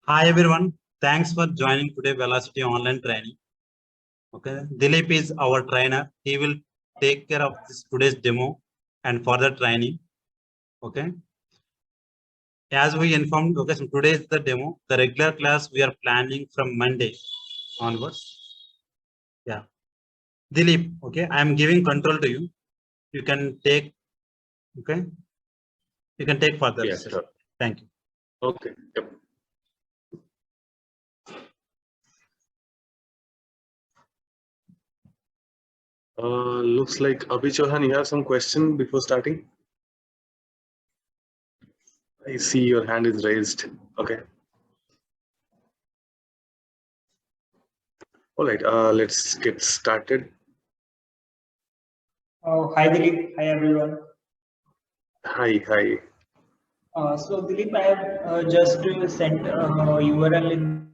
Hi everyone, thanks for joining today Velocity online training. Okay, Dilip is our trainer. He will take care of this today's demo and further training. Okay, as we informed, okay, so today is the demo. The regular class we are planning from Monday onwards. Yeah, Dilip. Okay, I am giving control to you. You can take. Okay, you can take further. Yeah, sure. Thank you. Okay. Yep. Looks like Abhi Chauhan, you have some question before starting? I see your hand is raised. Okay. All right. Let's get started. Hi Dilip, hi everyone. Hi. So Dilip, I have just sent URL in.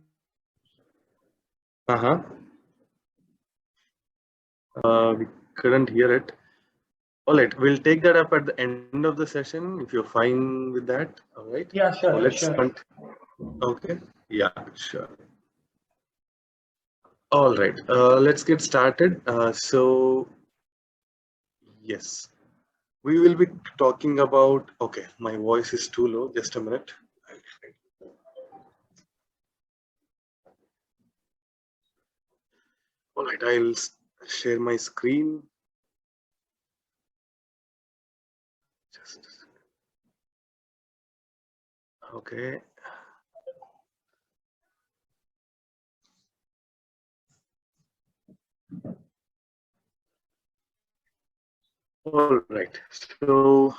We couldn't hear it. All right. We'll take that up at the end of the session if you're fine with that. All right. Yeah, sure. So let's sure. Okay. Yeah, sure. All right. Let's get started. Yes. We will be talking about, okay, my voice is too low, just a minute. All right, I'll share my screen. Just a second. Okay. All right, so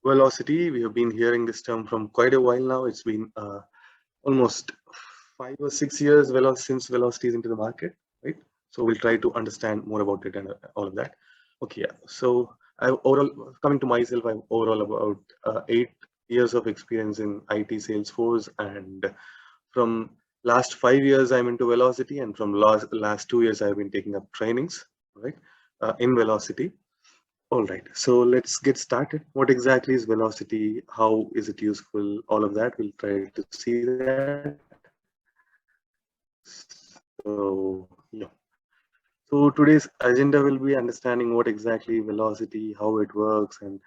velocity, we have been hearing this term from quite a while now. It's been almost 5 or 6 years since velocity is into the market, right? So we'll try to understand more about it and all of that. Okay, yeah. So overall, coming to myself, I'm overall about 8 years of experience in IT Salesforce, and from last 5 years I'm into velocity, and from last 2 years I've been taking up trainings, right, in velocity. All right, so let's get started. What exactly is velocity? How is it useful? All of that, we'll try to see that. So, yeah. So today's agenda will be understanding what exactly velocity, how it works, and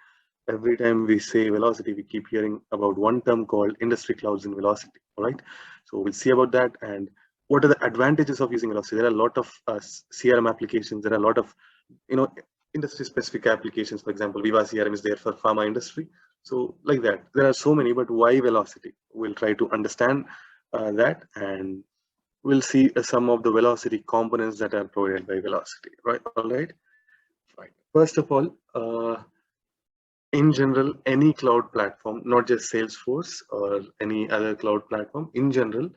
every time we say velocity, we keep hearing about one term called industry clouds in velocity. All right, so we'll see about that and what are the advantages of using velocity. There are a lot of CRM applications. There are a lot of industry specific applications. For example, Viva CRM is there for pharma industry. So like that, there are so many, but why velocity? We'll try to understand that, and we'll see some of the velocity components that are provided by velocity, right? All right. First of all, in general, any cloud platform, not just Salesforce or any other cloud platform, in general,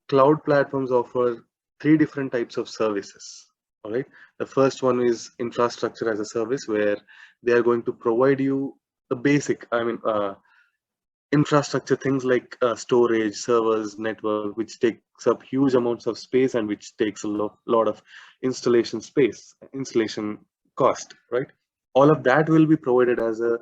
cloud platforms offer 3 different types of services. All right. The first one is infrastructure as a service, where they are going to provide you the basic, infrastructure, things like storage, servers, network, which takes up huge amounts of space and which takes a lot of installation cost, right? All of that will be provided as a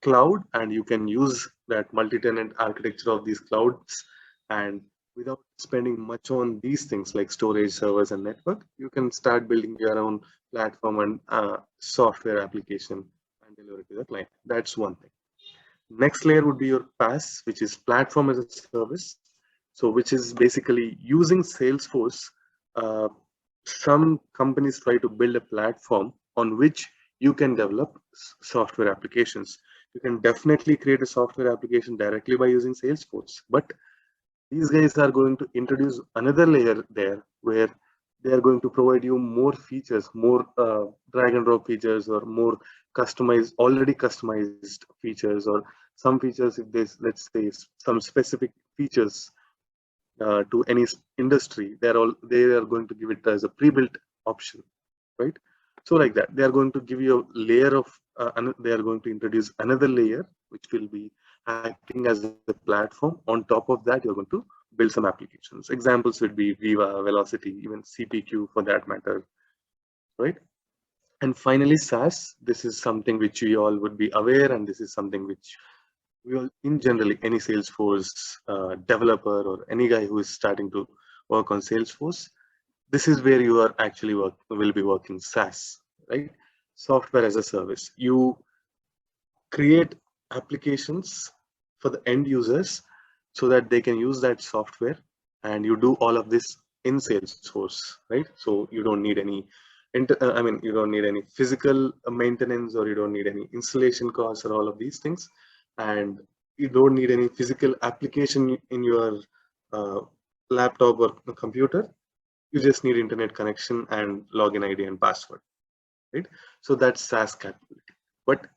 cloud, and you can use that multi-tenant architecture of these clouds, and without spending much on these things like storage, servers, and network, you can start building your own platform and software application and deliver it to the client. That's one thing. Next layer would be your PaaS, which is platform as a service. So which is basically using Salesforce. Uh, some companies try to build a platform on which you can develop software applications. You can definitely create a software application directly by using Salesforce, but these guys are going to introduce another layer there where they are going to provide you more features, more drag and drop features, or more already customized features, or some features, if there's, let's say, some specific features to any industry, they are going to give it as a pre-built option, right? So like that, they are going to give you a layer of, they are going to introduce another layer, which will be acting as a platform. On top of that, you're going to build some applications. Examples would be Viva, Velocity, even CPQ for that matter, right? And finally, SaaS. This is something which you all would be aware, and this is something which we all, in generally, any Salesforce developer or any guy who is starting to work on Salesforce, this is where you are actually will be working SaaS, right? Software as a service. You create applications for the end users so that they can use that software, and you do all of this in Salesforce, right? So you don't need any you don't need any physical maintenance, or you don't need any installation costs or all of these things, and you don't need any physical application in your uh, laptop or computer. You just need internet connection and login ID and password, right? So that's SaaS capability. But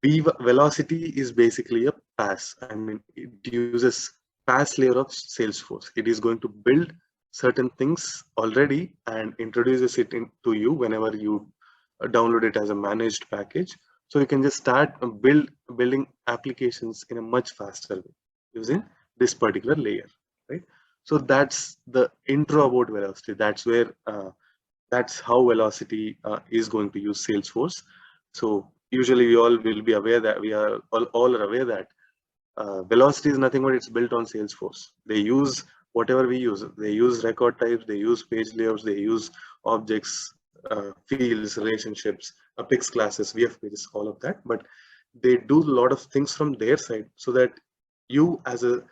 Velocity is basically a PaaS. I mean, it uses PaaS layer of Salesforce. It is going to build certain things already and introduces it to you whenever you download it as a managed package. So you can just start building applications in a much faster way using this particular layer, right? So that's the intro about Velocity. That's where that's how Velocity is going to use Salesforce. So usually we all will be aware that we are all are aware that Velocity is nothing but it's built on Salesforce. They use whatever we use. They use record types, they use page layouts, they use objects, fields, relationships, Apex classes, VF pages, all of that. But they do a lot of things from their side so that you as a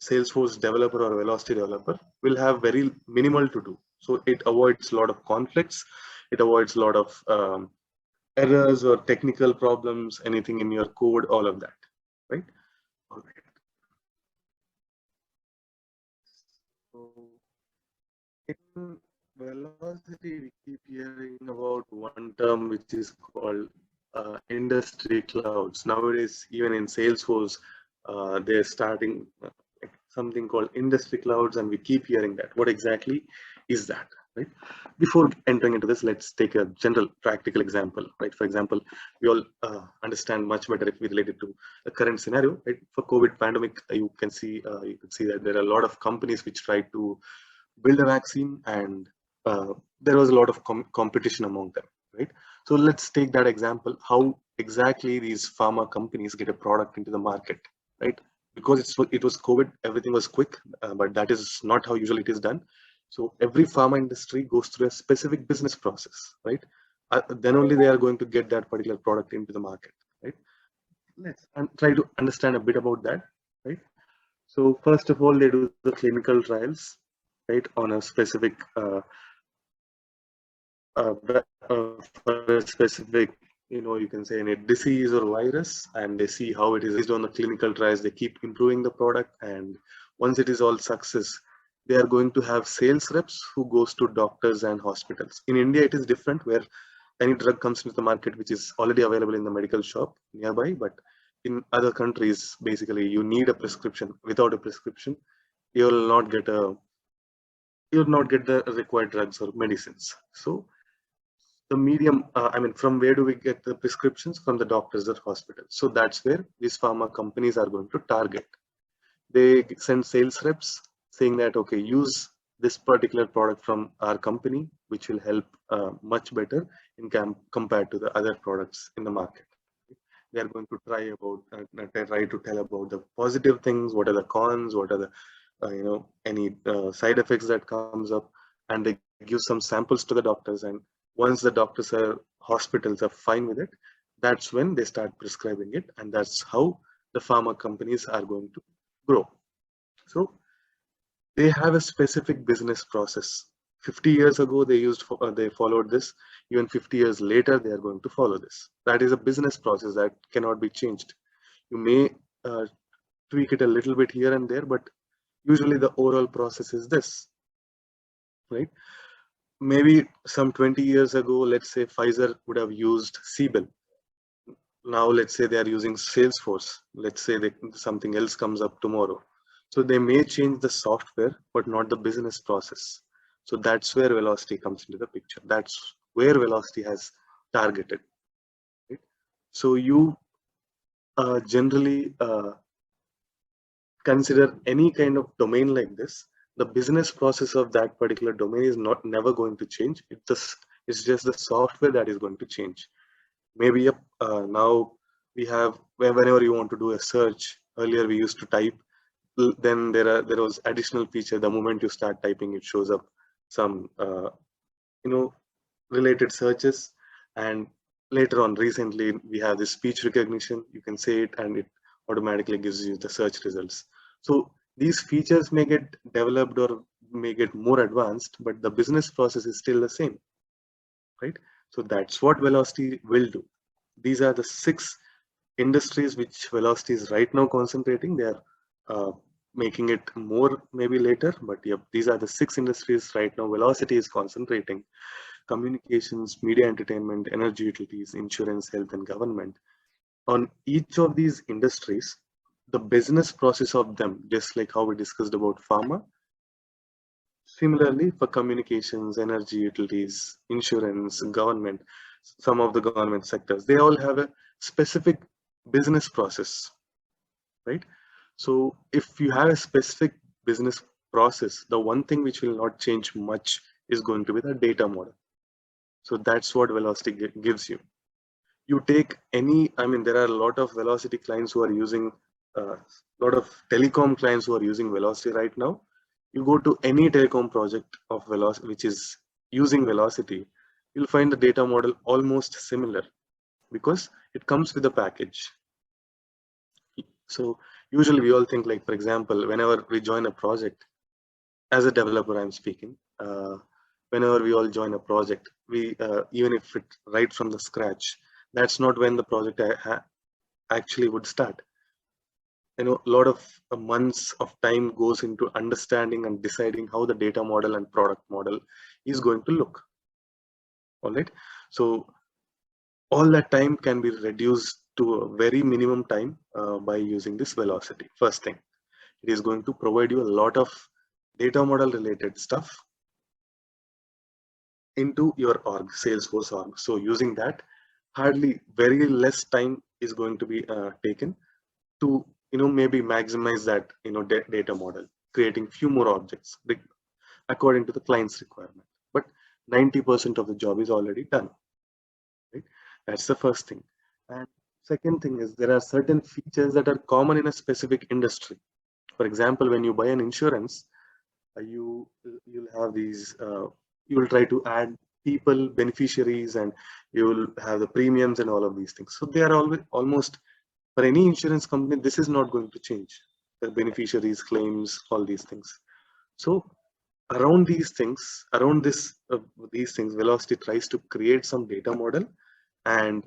Salesforce developer or Velocity developer will have very minimal to do. So it avoids a lot of conflicts. It avoids a lot of errors or technical problems, anything in your code, all of that, right? All right. So in Velocity, we keep hearing about one term which is called industry clouds. Nowadays, even in Salesforce, they're starting something called industry clouds, and we keep hearing that. What exactly is that, right? Before entering into this, let's take a general practical example, right? For example, we all understand much better if we relate it to the current scenario, right? For COVID pandemic, you can see that there are a lot of companies which try to build a vaccine, and there was a lot of competition among them, right? So let's take that example, how exactly these pharma companies get a product into the market, right? Because it was COVID, everything was quick, but that is not how usually it is done. So every pharma industry goes through a specific business process, right? Then only they are going to get that particular product into the market, right? Let's try to understand a bit about that, right? So first of all, they do the clinical trials, right, on a specific for a specific, you can say any disease or virus, and they see how it is based on the clinical trials. They keep improving the product, and once it is all success, they are going to have sales reps who goes to doctors and hospitals. In India, it is different, where any drug comes into the market which is already available in the medical shop nearby, but in other countries, basically, you need a prescription. Without a prescription, you will not get the required drugs or medicines. So the medium, from where do we get the prescriptions? From the doctors or hospitals. So that's where these pharma companies are going to target. They send sales reps saying that, okay, use this particular product from our company, which will help much better compared to the other products in the market. They are going to try to tell about the positive things, what are the cons, what are the any side effects that comes up, and they give some samples to the doctors. And once the doctors or hospitals are fine with it, that's when they start prescribing it, and that's how the pharma companies are going to grow. So they have a specific business process. 50 years ago, they followed this. Even 50 years later, they are going to follow this. That is a business process that cannot be changed. You may tweak it a little bit here and there, but usually the overall process is this, right? Maybe some 20 years ago, let's say Pfizer would have used Siebel. Now, let's say they are using Salesforce. Let's say something else comes up tomorrow. So they may change the software, but not the business process. So that's where Velocity comes into the picture. That's where Velocity has targeted. Right? So you generally consider any kind of domain like this, the business process of that particular domain is never going to change. It's just the software that is going to change. Maybe now we have, whenever you want to do a search, Earlier we used to type, then there was additional feature. The moment you start typing, it shows up some related searches, and later on recently we have this speech recognition. You can say it and it automatically gives you the search results. So these features may get developed or may get more advanced, but the business process is still the same, right? So that's what Velocity will do. These are the 6 industries which Velocity is right now concentrating. They are making it more maybe later, but yep, these are the 6 industries right now Velocity is concentrating: communications, media entertainment, energy utilities, insurance, health, and government. On each of these industries, the business process of them, just like how we discussed about pharma, similarly for communications, energy utilities, insurance, government, some of the government sectors, they all have a specific business process, right? So if you have a specific business process, the one thing which will not change much is going to be the data model. So that's what Velocity gives you. You take any, I mean, there are a lot of Velocity clients who are using, a lot of telecom clients who are using Velocity right now. You go to any telecom project of Velocity, which is using Velocity, you'll find the data model almost similar because it comes with a package. So usually we all think, like, for example, whenever we join a project, as a developer, I'm speaking, whenever we all join a project, we even if it right from the scratch, that's not when the project actually would start. A lot of months of time goes into understanding and deciding how the data model and product model is going to look. All right, so all that time can be reduced to a very minimum time by using this Velocity. First thing, it is going to provide you a lot of data model related stuff into your org, Salesforce org. So using that, hardly very less time is going to be taken to maybe maximize that data model, creating few more objects according to the client's requirement. But 90% of the job is already done, right? That's the first thing. And second thing is, there are certain features that are common in a specific industry. For example, when you buy an insurance, you'll have these, you will try to add people, beneficiaries, and you will have the premiums and all of these things. So they are always, almost for any insurance company, this is not going to change. The beneficiaries, claims, all these things. So around these things, Velocity tries to create some data model and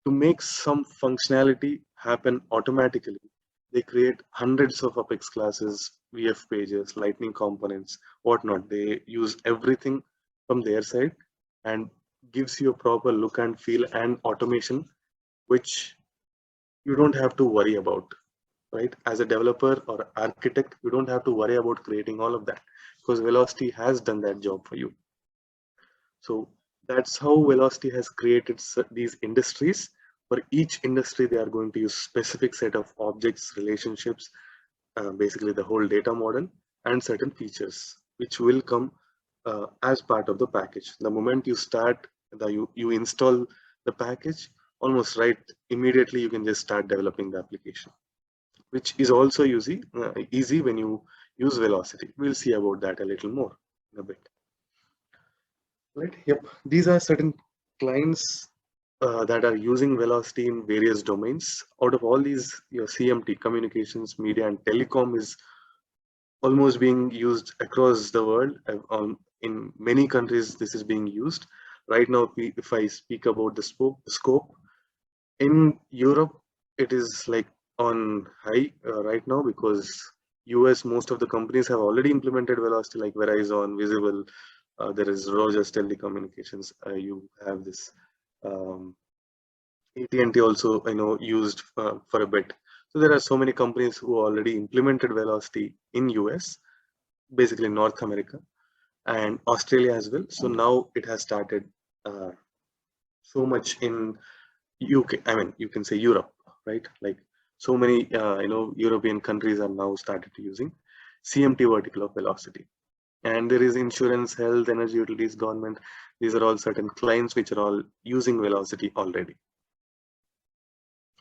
to make some functionality happen automatically. They create hundreds of Apex classes, VF pages, Lightning components, whatnot. They use everything from their side and gives you a proper look and feel and automation, which you don't have to worry about, right? As a developer or architect, you don't have to worry about creating all of that because Velocity has done that job for you. So that's how Velocity has created these industries. For each industry, they are going to use specific set of objects, relationships, basically the whole data model, and certain features which will come as part of the package. The moment you start, you install the package, almost right immediately you can just start developing the application, which is also easy when you use Velocity. We'll see about that a little more in a bit. Right. Yep. These are certain clients that are using Velocity in various domains. Out of all these, your CMT, communications, media, and telecom is almost being used across the world. In many countries, this is being used. Right now, if I speak about the scope, in Europe, it is like on high right now because US, most of the companies have already implemented Velocity, like Verizon, Visible. There is Rogers Telecommunications. You have this AT&T also, used for a bit. So there are so many companies who already implemented Velocity in US, basically North America, and Australia as well. So now it has started so much in UK. I mean, you can say Europe, right? Like so many, European countries are now started using CMT vertical of Velocity. And there is insurance, health, energy utilities, government. These are all certain clients which are all using Velocity already.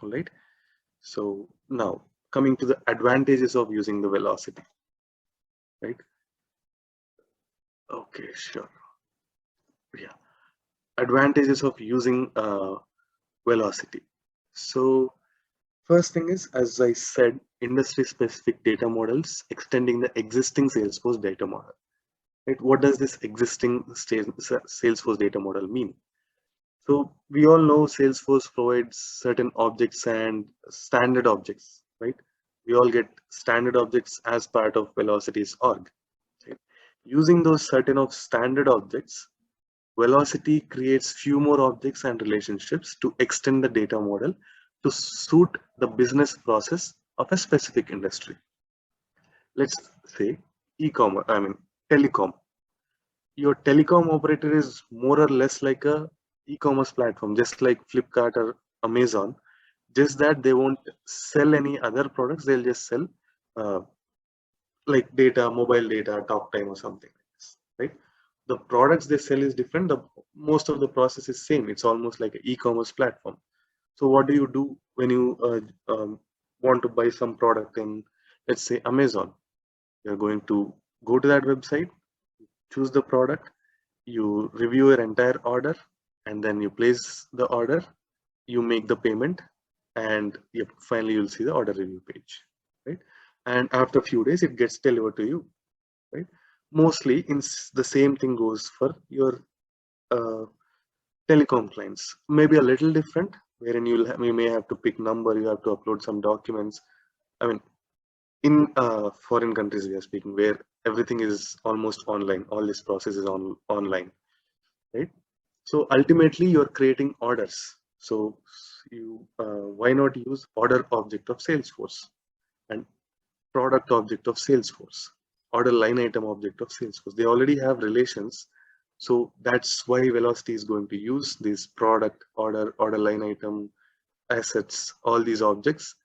All right. So now coming to the advantages of using the velocity, right? Okay, sure. Yeah, advantages of using velocity. So first thing is, as I said, industry-specific data models extending the existing Salesforce data model. Right? What does this existing Salesforce data model mean? So we all know Salesforce provides certain objects and standard objects, right? We all get standard objects as part of Velocity's org. Right? Using those certain of standard objects, Velocity creates few more objects and relationships to extend the data model to suit the business process of a specific industry. Let's say e-commerce, telecom. Your telecom operator is more or less like a e-commerce platform, just like Flipkart or Amazon, just that they won't sell any other products. They'll just sell uh, like data, mobile data, talk time or something like this, right? The products they sell is different. Most of the process is same. It's almost like an e-commerce platform. So what do you do when you want to buy some product in, let's say, Amazon? You're going to go to that website, choose the product, you review your entire order, and then you place the order, you make the payment, and finally you'll see the order review page, right? And after a few days, it gets delivered to you, right? Mostly the same thing goes for your telecom clients. Maybe a little different, wherein you may have to pick number, you have to upload some documents. I mean, in foreign countries we are speaking, where everything is almost online, all this process is online, right? So ultimately you're creating orders. So you why not use order object of Salesforce and product object of Salesforce, order line item object of Salesforce? They already have relations. So that's why Velocity is going to use this product, order line item, assets, all these objects,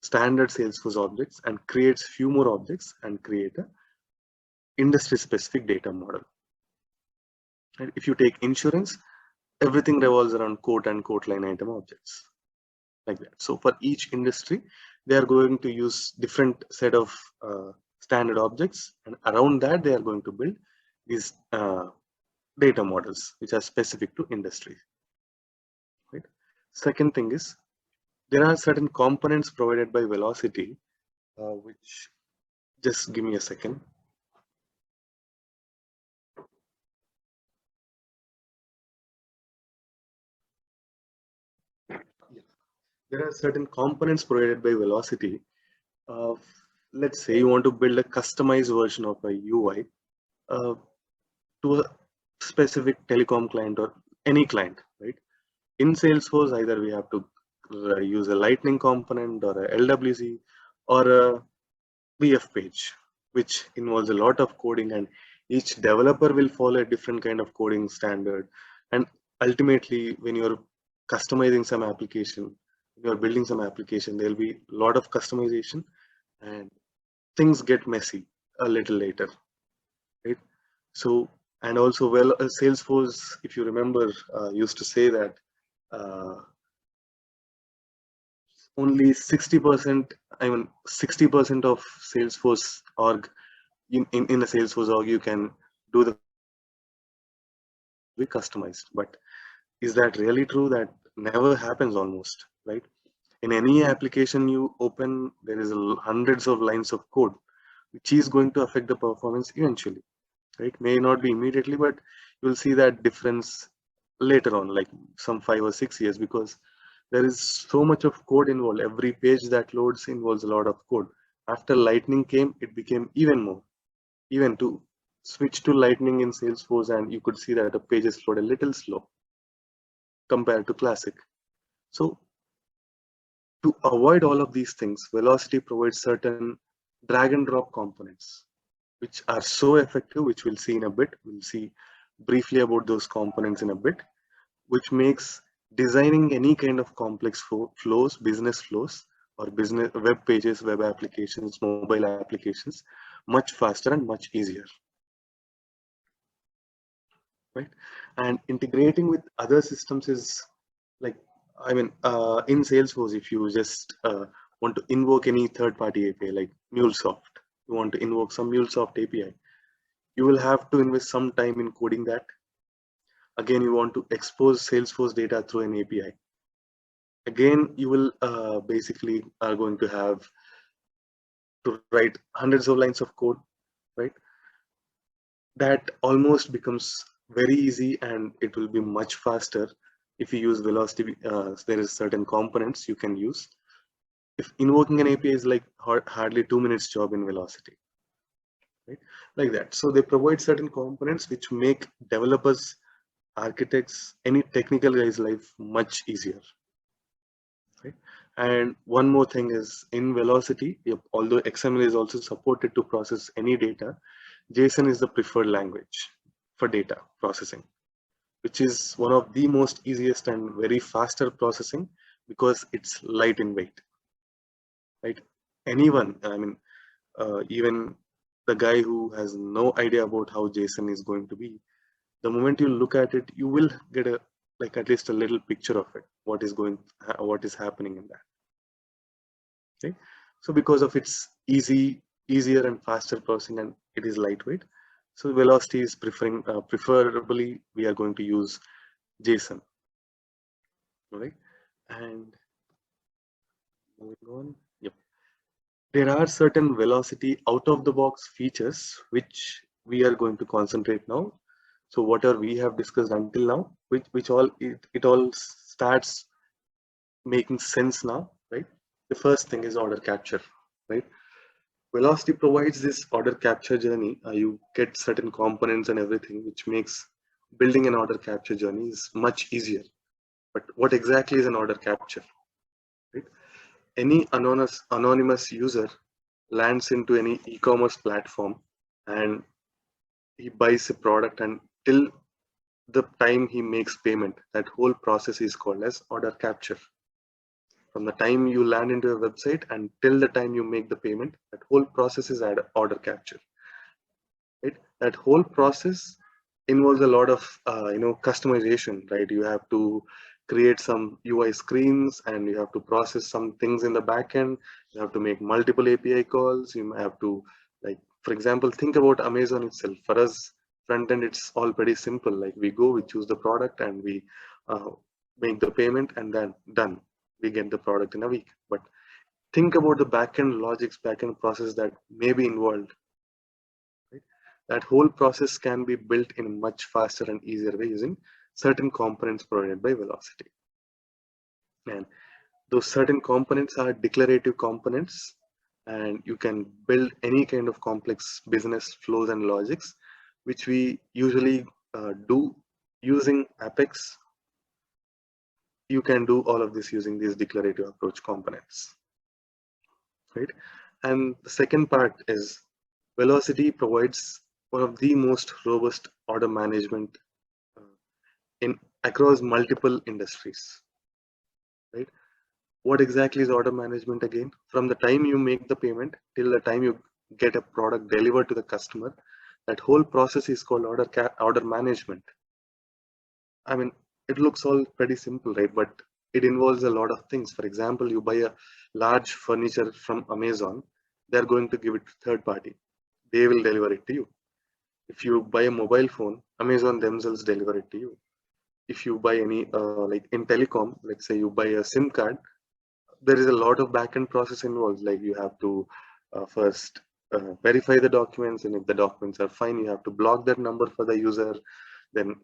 standard Salesforce objects, and creates few more objects and create a industry specific data model. And if you take insurance, everything revolves around quote and quote line item objects like that. So for each industry, they are going to use different set of standard objects, and around that they are going to build these data models which are specific to industry. Right? Second thing is, there are certain components provided by Velocity, which, just give me a second. There are certain components provided by Velocity. Let's say you want to build a customized version of a UI to a specific telecom client or any client, right? In Salesforce, either we have to use a Lightning component or a LWC or a VF page, which involves a lot of coding, and each developer will follow a different kind of coding standard. And ultimately, when you're customizing some application, when you're building some application, there'll be a lot of customization and things get messy a little later, right? So, and also, Salesforce, if you remember, used to say that only 60%, 60% of Salesforce org, in a Salesforce org, you can do the be customized. But is that really true? That never happens almost, right? In any application you open, there is hundreds of lines of code, which is going to affect the performance eventually, right? May not be immediately, but you'll see that difference later on, like some 5 or 6 years, because there is so much of code involved. Every page that loads involves a lot of code. After Lightning came, it became even more. Even to switch to Lightning in Salesforce, and you could see that the pages load a little slow compared to Classic. So to avoid all of these things, Velocity provides certain drag and drop components, which are so effective, which we'll see in a bit. We'll see briefly about those components in a bit, which makes designing any kind of complex flows, business flows, or business web pages, web applications, mobile applications, much faster and much easier, right? And integrating with other systems is like, in Salesforce, if you just want to invoke any third-party API like MuleSoft, you want to invoke some MuleSoft API, you will have to invest some time in coding that. Again, you want to expose Salesforce data through an API. Again, you will basically are going to have to write hundreds of lines of code, right? That almost becomes very easy, and it will be much faster if you use Velocity. There is certain components you can use. If invoking an API is like hardly 2 minutes job in Velocity, right? Like that. So they provide certain components which make developers, architects, any technical guy's life much easier. Right? And one more thing is in Velocity, although XML is also supported to process any data, JSON is the preferred language for data processing, which is one of the most easiest and very faster processing because it's light in weight. Right? Anyone, I mean, even the guy who has no idea about how JSON is going to be, the moment you look at it, you will get a like at least a little picture of it, what is happening in that. Okay, so because of its easier and faster processing, and it is lightweight, so Velocity is preferably we are going to use JSON. All right, and moving on. Yep, there are certain Velocity out of the box features which we are going to concentrate now. So whatever we have discussed until now, which all it all starts making sense now, right? The first thing is order capture, right? Velocity provides this order capture journey. You get certain components and everything, which makes building an order capture journey is much easier. But what exactly is an order capture? Right? Any anonymous user lands into any e-commerce platform and he buys a product, and till the time he makes payment, that whole process is called as order capture. From the time you land into a website and till the time you make the payment, that whole process is order capture. Right? That whole process involves a lot of customization, right? You have to create some UI screens, and you have to process some things in the backend. You have to make multiple API calls. You have to, like, for example, think about Amazon itself. For us, front end, it's all pretty simple. Like, we go, we choose the product, and we make the payment, and then done. We get the product in a week. But think about the backend logics, backend process that may be involved. Right? That whole process can be built in a much faster and easier way using certain components provided by Velocity. And those certain components are declarative components, and you can build any kind of complex business flows and logics, which we usually do using Apex. You can do all of this using these declarative approach components, right? And the second part is Velocity provides one of the most robust order management across multiple industries, right? What exactly is order management again? From the time you make the payment till the time you get a product delivered to the customer, that whole process is called order management. I mean, it looks all pretty simple, right? But it involves a lot of things. For example, you buy a large furniture from Amazon, they're going to give it to third party. They will deliver it to you. If you buy a mobile phone, Amazon themselves deliver it to you. If you buy any, like in telecom, let's say you buy a SIM card, there is a lot of backend process involved. Like, you have to first verify the documents, and if the documents are fine, you have to block that number for the user. Then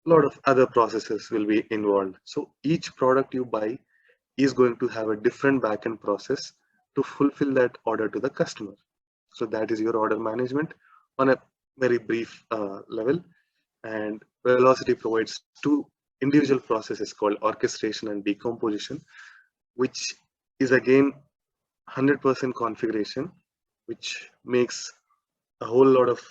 a lot of other processes will be involved. So each product you buy is going to have a different backend process to fulfill that order to the customer. So that is your order management on a very brief level. And Velocity provides two individual processes called orchestration and decomposition, which is again 100% configuration, which makes a whole lot of,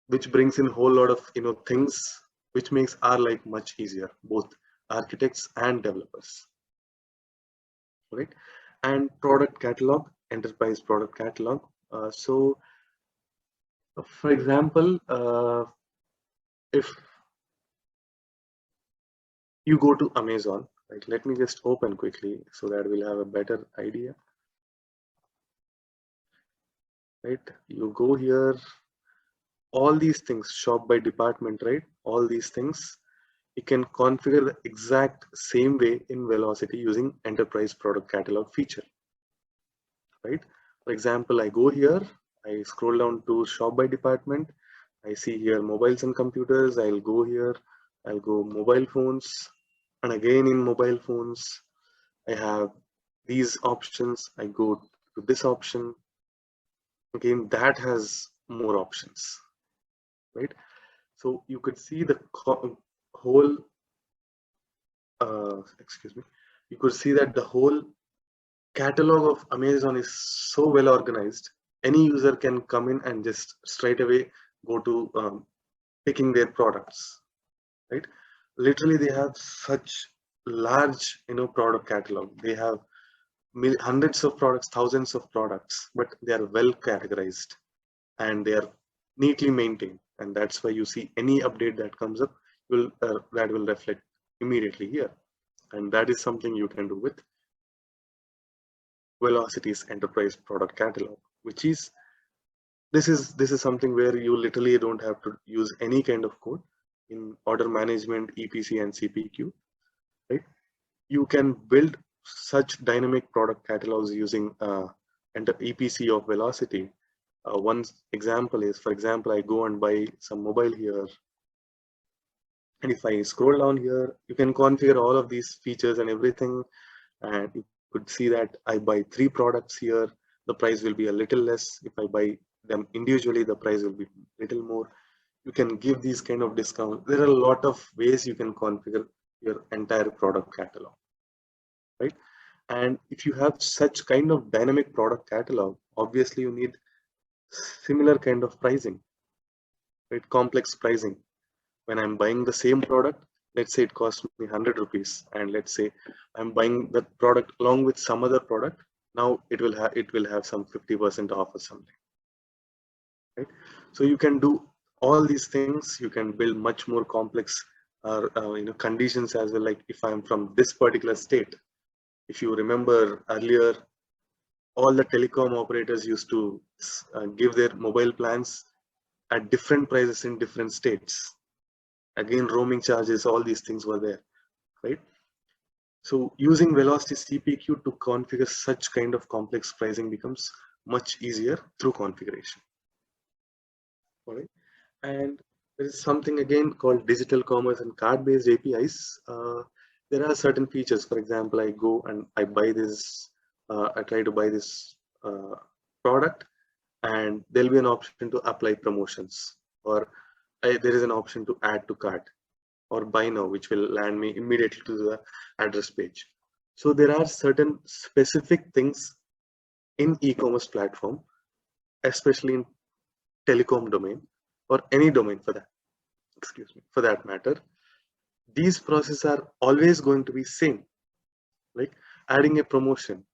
which brings in a whole lot of, things, which makes our life much easier, both architects and developers. Right? And product catalog, enterprise product catalog. So for example, if you go to Amazon Like, let me just open quickly so that we'll have a better idea. Right, you go here, all these things, shop by department, right? All these things you can configure the exact same way in Velocity using Enterprise Product Catalog feature, right? For example, I go here, I scroll down to shop by department, I see here mobiles and computers, I'll go here, I'll go mobile phones, and again in mobile phones, I have these options, I go to this option, again that has more options, right? So you could see the whole, excuse me, you could see that the whole catalog of Amazon is so well organized. Any user can come in and just straight away go to picking their products, right? Literally, they have such large, product catalog. They have hundreds of products, thousands of products, but they are well categorized and they are neatly maintained. And that's why you see any update that comes up that will reflect immediately here. And that is something you can do with Velocity's Enterprise Product Catalog, which is this is something where you literally don't have to use any kind of code in order management, EPC and CPQ, right? You can build such dynamic product catalogs using EPC of Velocity. One example is, for example, I go and buy some mobile here, and if I scroll down here, you can configure all of these features and everything, and you could see that I buy 3 products here, the price will be a little less. If I buy them individually, the price will be a little more. You can give these kind of discounts. There are a lot of ways you can configure your entire product catalog, right? And if you have such kind of dynamic product catalog, obviously you need similar kind of pricing, right? Complex pricing. When I'm buying the same product, let's say it costs me 100 rupees, and let's say I'm buying that product along with some other product. Now it will have some 50% off or something, right? So you can do all these things. You can build much more complex conditions as well. Like if I'm from this particular state, if you remember earlier, all the telecom operators used to give their mobile plans at different prices in different states. Again, roaming charges, all these things were there, right? So using Velocity CPQ to configure such kind of complex pricing becomes much easier through configuration. All right. And there is something again called digital commerce and card-based APIs. There are certain features. For example, I go and I buy this, I try to buy this product, and there'll be an option to apply promotions, or there is an option to add to cart, or buy now, which will land me immediately to the address page. So there are certain specific things in e-commerce platform, especially in telecom domain or any domain for that matter. These processes are always going to be same. Like adding a promotion.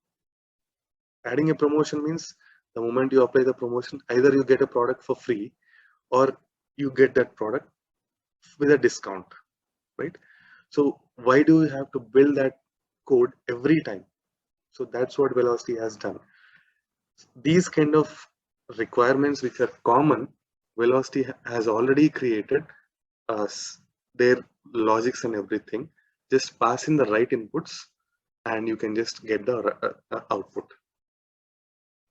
Adding a promotion means the moment you apply the promotion, either you get a product for free or you get that product with a discount, right? So why do you have to build that code every time? So that's what Velocity has done. These kind of requirements which are common, Velocity has already created their logics and everything. Just pass in the right inputs and you can just get the output,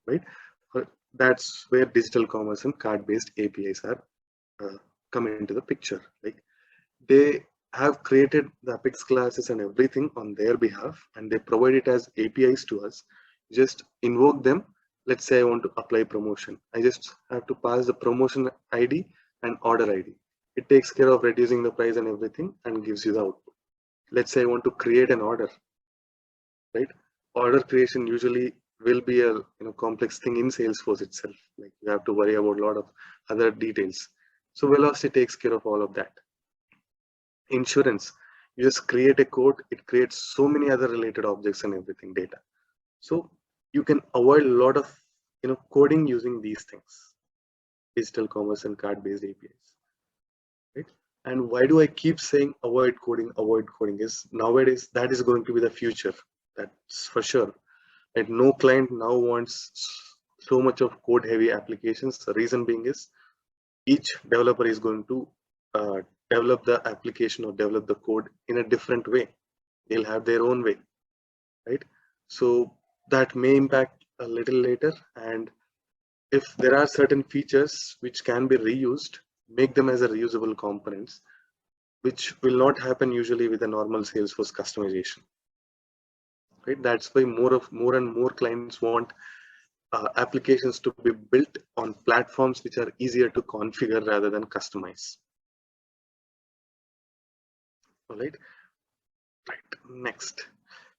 right? That's where digital commerce and card-based APIs are coming into the picture. Like they have created the Apex classes and everything on their behalf, and they provide it as APIs to us. Just invoke them. Let's say I want to apply promotion. I just have to pass the promotion ID and order ID. It takes care of reducing the price and everything and gives you the output. Let's say I want to create an order, right? Order creation usually will be a complex thing in Salesforce itself. Like you have to worry about a lot of other details. So Velocity takes care of all of that. Insurance, you just create a code, it creates so many other related objects and everything, data. So you can avoid a lot of coding using these things, digital commerce and card-based APIs, right? And why do I keep saying avoid coding is nowadays that is going to be the future. That's for sure. And no client now wants so much of code heavy applications. The reason being is each developer is going to uh, develop the application or develop the code in a different way. They'll have their own way, right? So that may impact a little later. And if there are certain features which can be reused, make them as a reusable components, which will not happen usually with a normal Salesforce customization. Right? That's why more and more clients want applications to be built on platforms which are easier to configure rather than customize. All right. Right. Next.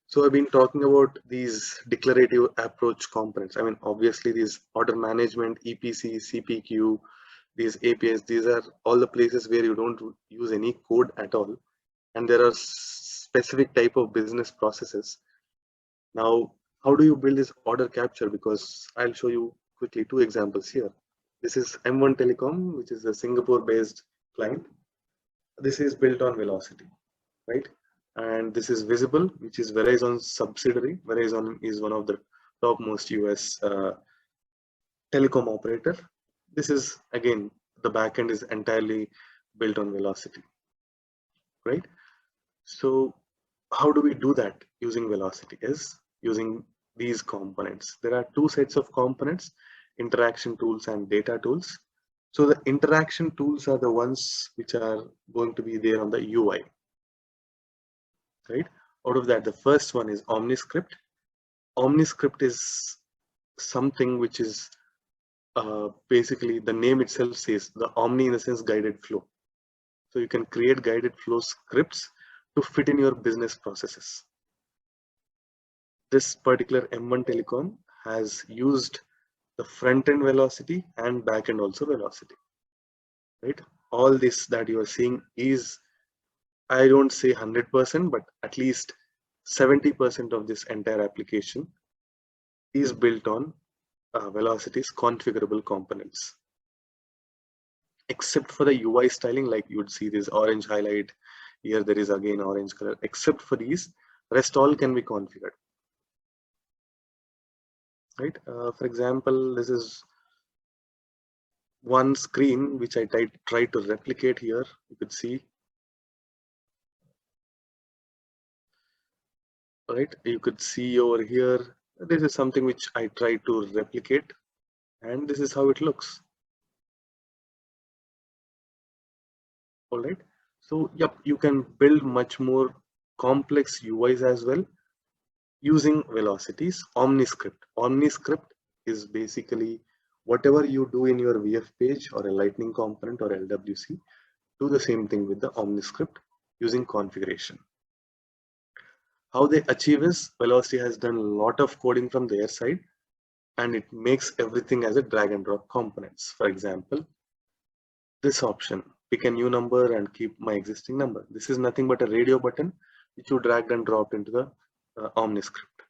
So I've been talking about these declarative approach components. I mean, obviously these order management, EPC, CPQ, these APIs, these are all the places where you don't use any code at all. And there are specific type of business processes. Now, how do you build this order capture? Because I'll show you quickly two examples here. This is M1 Telecom, which is a Singapore-based client. This is built on Velocity, right? And this is Visible, which is Verizon's subsidiary. Verizon is one of the topmost US telecom operator. This is, again, the backend is entirely built on Velocity, right? So how do we do that using Velocity? Is using these components. There are two sets of components, interaction tools and data tools. So the interaction tools are the ones which are going to be there on the UI, right? Out of that, the first one is OmniScript. OmniScript is something which is basically, the name itself says the Omni, in the sense guided flow. So you can create guided flow scripts to fit in your business processes. This particular M1 Telecom has used the front end Velocity and back end also Velocity, right? All this that you are seeing is, I don't say 100%, but at least 70% of this entire application is built on Velocity's configurable components. Except for the UI styling, like you would see this orange highlight here, there is again orange color. Except for these, rest all can be configured, right? For example, this is one screen which I tried to replicate here. You could see, right? You could see over here, this is something which I tried to replicate, and this is how it looks. All right. So yep, you can build much more complex UIs as well using Velocity's OmniScript. OmniScript is basically whatever you do in your VF page or a Lightning component or LWC, do the same thing with the OmniScript using configuration. How they achieve is, Velocity has done a lot of coding from their side, and it makes everything as a drag and drop components. For example, this option, pick a new number and keep my existing number. This is nothing but a radio button which you dragged and dropped into the OmniScript,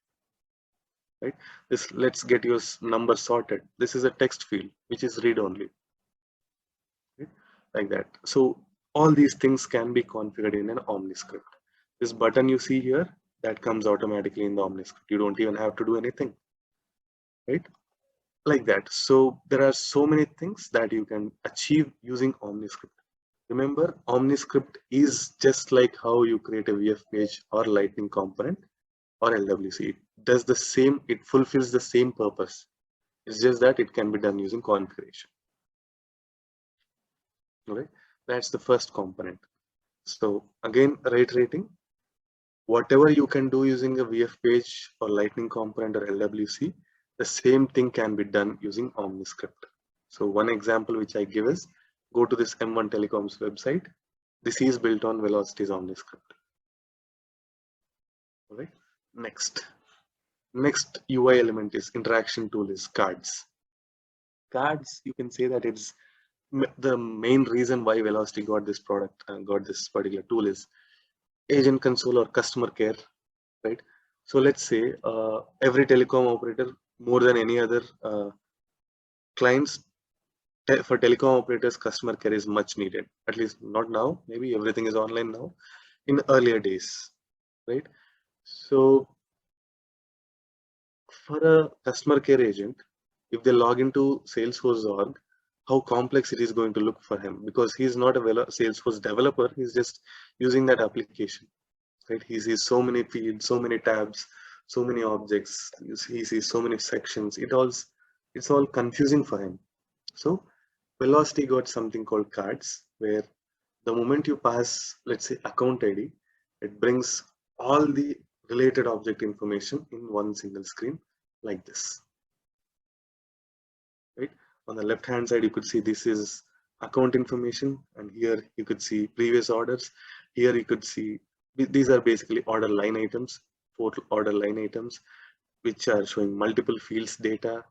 right? This, let's get your number sorted. This is a text field which is read only, right? Like that. So all these things can be configured in an OmniScript. This button you see here, that comes automatically in the OmniScript. You don't even have to do anything, right? Like that. So there are so many things that you can achieve using OmniScript. Remember, OmniScript is just like how you create a VF page or Lightning component or LWC. It does the same, it fulfills the same purpose. It's just that it can be done using configuration. All right, that's the first component. So again, reiterating, whatever you can do using a VF page or Lightning component or LWC, the same thing can be done using OmniScript. So one example which I give is, go to this M1 Telecom's website. This is built on Velocity's OmniScript. All right. Next UI element is interaction tool is cards. Cards, you can say that it's the main reason why Velocity got this product and got this particular tool is agent console or customer care, right? So let's say every telecom operator, more than any other clients, for telecom operators, customer care is much needed. At least not now. Maybe everything is online now. In earlier days, right? So for a customer care agent, if they log into Salesforce.org, how complex it is going to look for him, because he's not a Salesforce developer. He's just using that application, right? He sees so many fields, so many tabs, so many objects. He sees so many sections. It's all confusing for him. So Velocity got something called cards, where the moment you pass, let's say, account ID, it brings all the related object information in one single screen like this, right? On the left hand side, you could see this is account information, and here you could see previous orders. Here you could see these are basically order line items, 4 order line items, which are showing multiple fields data,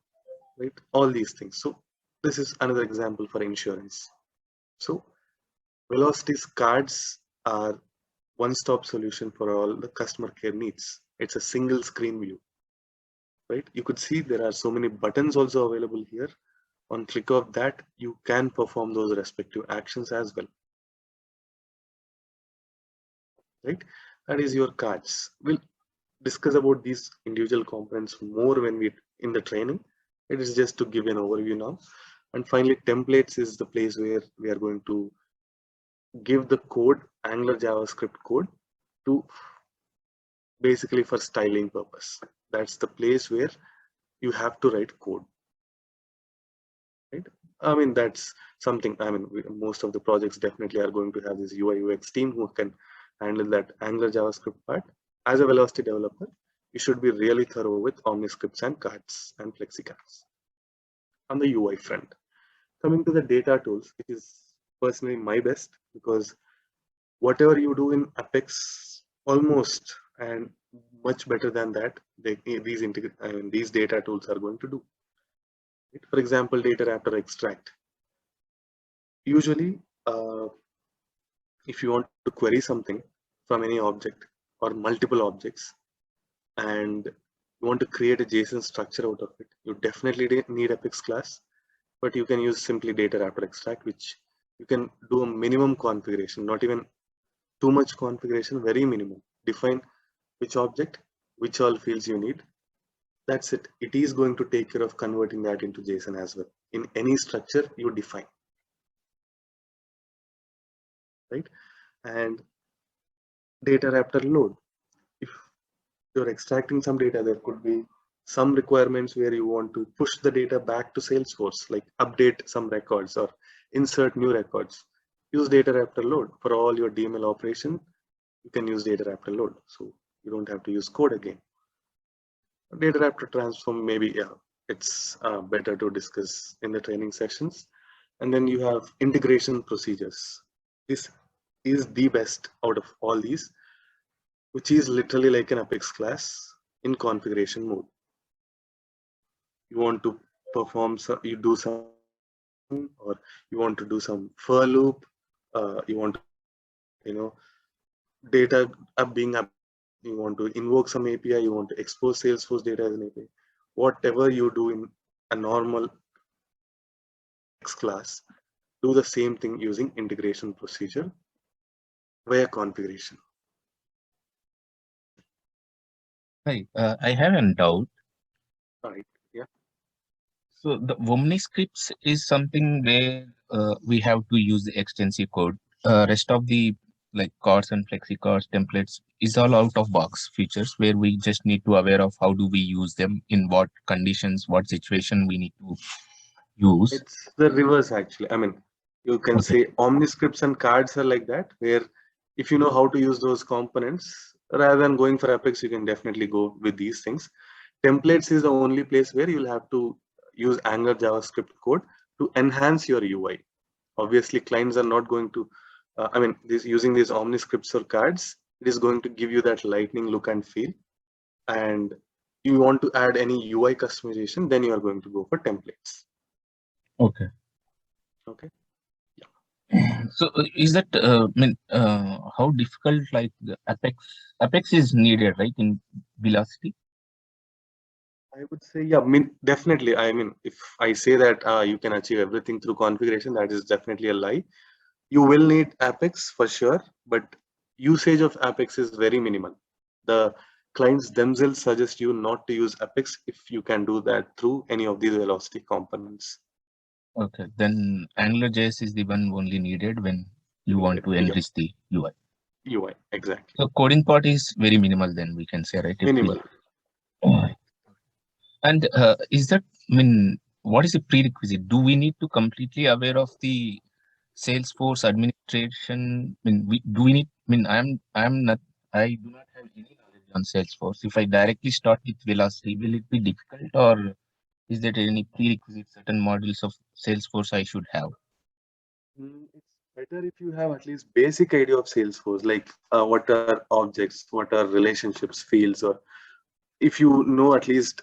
right? All these things. So this is another example for insurance. So Velocity's cards are one-stop solution for all the customer care needs. It's a single screen view, right? You could see there are so many buttons also available here. On click of that, you can perform those respective actions as well, right? That is your cards. We'll discuss about these individual components more when we in the training. It is just to give an overview now. And finally, templates is the place where we are going to give the code, Angular JavaScript code, to basically for styling purpose. That's the place where you have to write code, right? I mean, that's something, I mean, most of the projects definitely are going to have this UI UX team who can handle that Angular JavaScript part. As a Velocity developer, you should be really thorough with OmniScripts and cards and FlexiCards. On the UI front, coming to the data tools, it is personally my best, because whatever you do in Apex, almost and much better than that, these data tools are going to do. For example, data after extract. Usually, if you want to query something from any object or multiple objects, and you want to create a JSON structure out of it, you definitely need Apex class, but you can use simply data after extract, which you can do a minimum configuration, not even too much configuration, very minimum. Define which object, which all fields you need. That's it. It is going to take care of converting that into JSON as well in any structure you define, right? And data after load. If you're extracting some data, there could be some requirements where you want to push the data back to Salesforce, like update some records or insert new records. Use data after load for all your DML operation. You can use data after load, so you don't have to use code again. Data after transform, maybe, yeah, it's better to discuss in the training sessions. And then you have integration procedures. This is the best out of all these, which is literally like an Apex class in configuration mode. You want to perform some, you do some, or you want to do some for loop, you want to, data being up, you want to invoke some API, you want to expose Salesforce data as an API. Whatever you do in a normal X class, do the same thing using integration procedure via configuration. Hi, I have a doubt. Right. Yeah. So the OmniScripts is something where we have to use the extensive code. Rest of the like cards and FlexiCards templates is all out of box features where we just need to aware of how do we use them, in what conditions, what situation we need to use. It's the reverse actually. I mean, you can say OmniScripts and cards are like that, where if you know how to use those components, rather than going for Apex, you can definitely go with these things. Templates is the only place where you'll have to use Angular JavaScript code to enhance your UI. Obviously, clients are not going to, using these OmniScripts or cards, it is going to give you that lightning look and feel. And you want to add any UI customization, then you are going to go for templates. Okay. Okay. So is that how difficult like the Apex is needed, right, in Velocity? I would say, yeah, definitely. I mean, if I say that you can achieve everything through configuration, that is definitely a lie. You will need Apex for sure, but usage of Apex is very minimal. The clients themselves suggest you not to use Apex if you can do that through any of these velocity components. Okay, then AngularJS is the one only needed when you want to Yeah, enrich the UI. UI, exactly. So coding part is very minimal then we can say, right? It will. Minimal. And is that, I mean, what is the prerequisite? Do we need to completely aware of the Salesforce administration? I mean, do we need, I mean, I'm not, I do not have any knowledge on Salesforce. If I directly start with Velocity, will it be difficult, or is there any prerequisite certain modules of Salesforce I should have? It's better if you have at least basic idea of Salesforce, like what are objects, what are relationships, fields, or if you know at least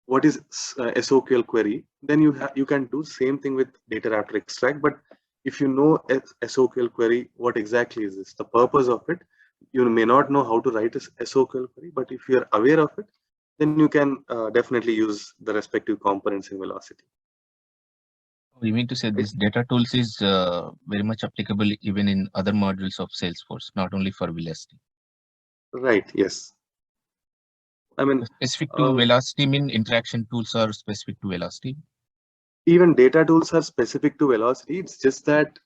what is SOQL query, then you can do same thing with data after extract. But if you know SOQL query, what exactly is this, the purpose of it, you may not know how to write a SOQL query, but if you are aware of it, then you can definitely use the respective components in Velocity. You mean to say Right? this data tools is very much applicable even in other modules of Salesforce, not only for Velocity. Right. Yes. I mean, Specific to Velocity mean interaction tools are specific to Velocity. even data tools are specific to Velocity. It's just that,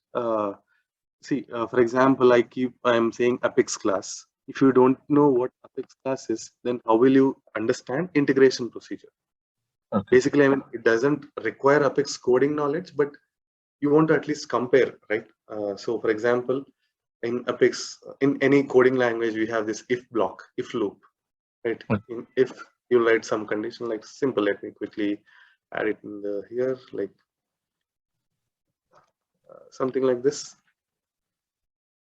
see, for example, I'm saying Apex class. If you don't know what Apex class is, then how will you understand integration procedure? Okay. Basically, I mean, it doesn't require Apex coding knowledge, but you want to at least compare, right? So, for example, in Apex, in any coding language, we have this if block, if loop, right? If you write some condition, like simple, let me quickly add it in the here, like something like this.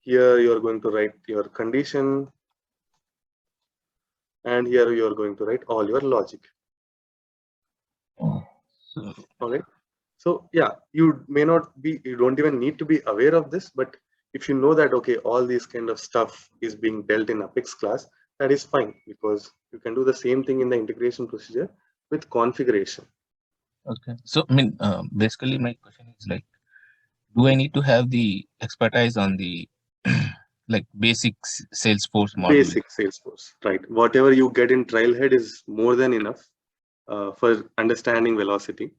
Here you are going to write your condition, and here you are going to write all your logic. All right. So yeah, you don't even need to be aware of this, but if you know that, okay, all these kind of stuff is being dealt in Apex class, that is fine, because you can do the same thing in the integration procedure with configuration. Okay. So, I mean, basically my question is like, do I need to have the expertise on the like basic Salesforce module? Basic Salesforce, right? Whatever you get in Trailhead is more than enough for understanding Velocity.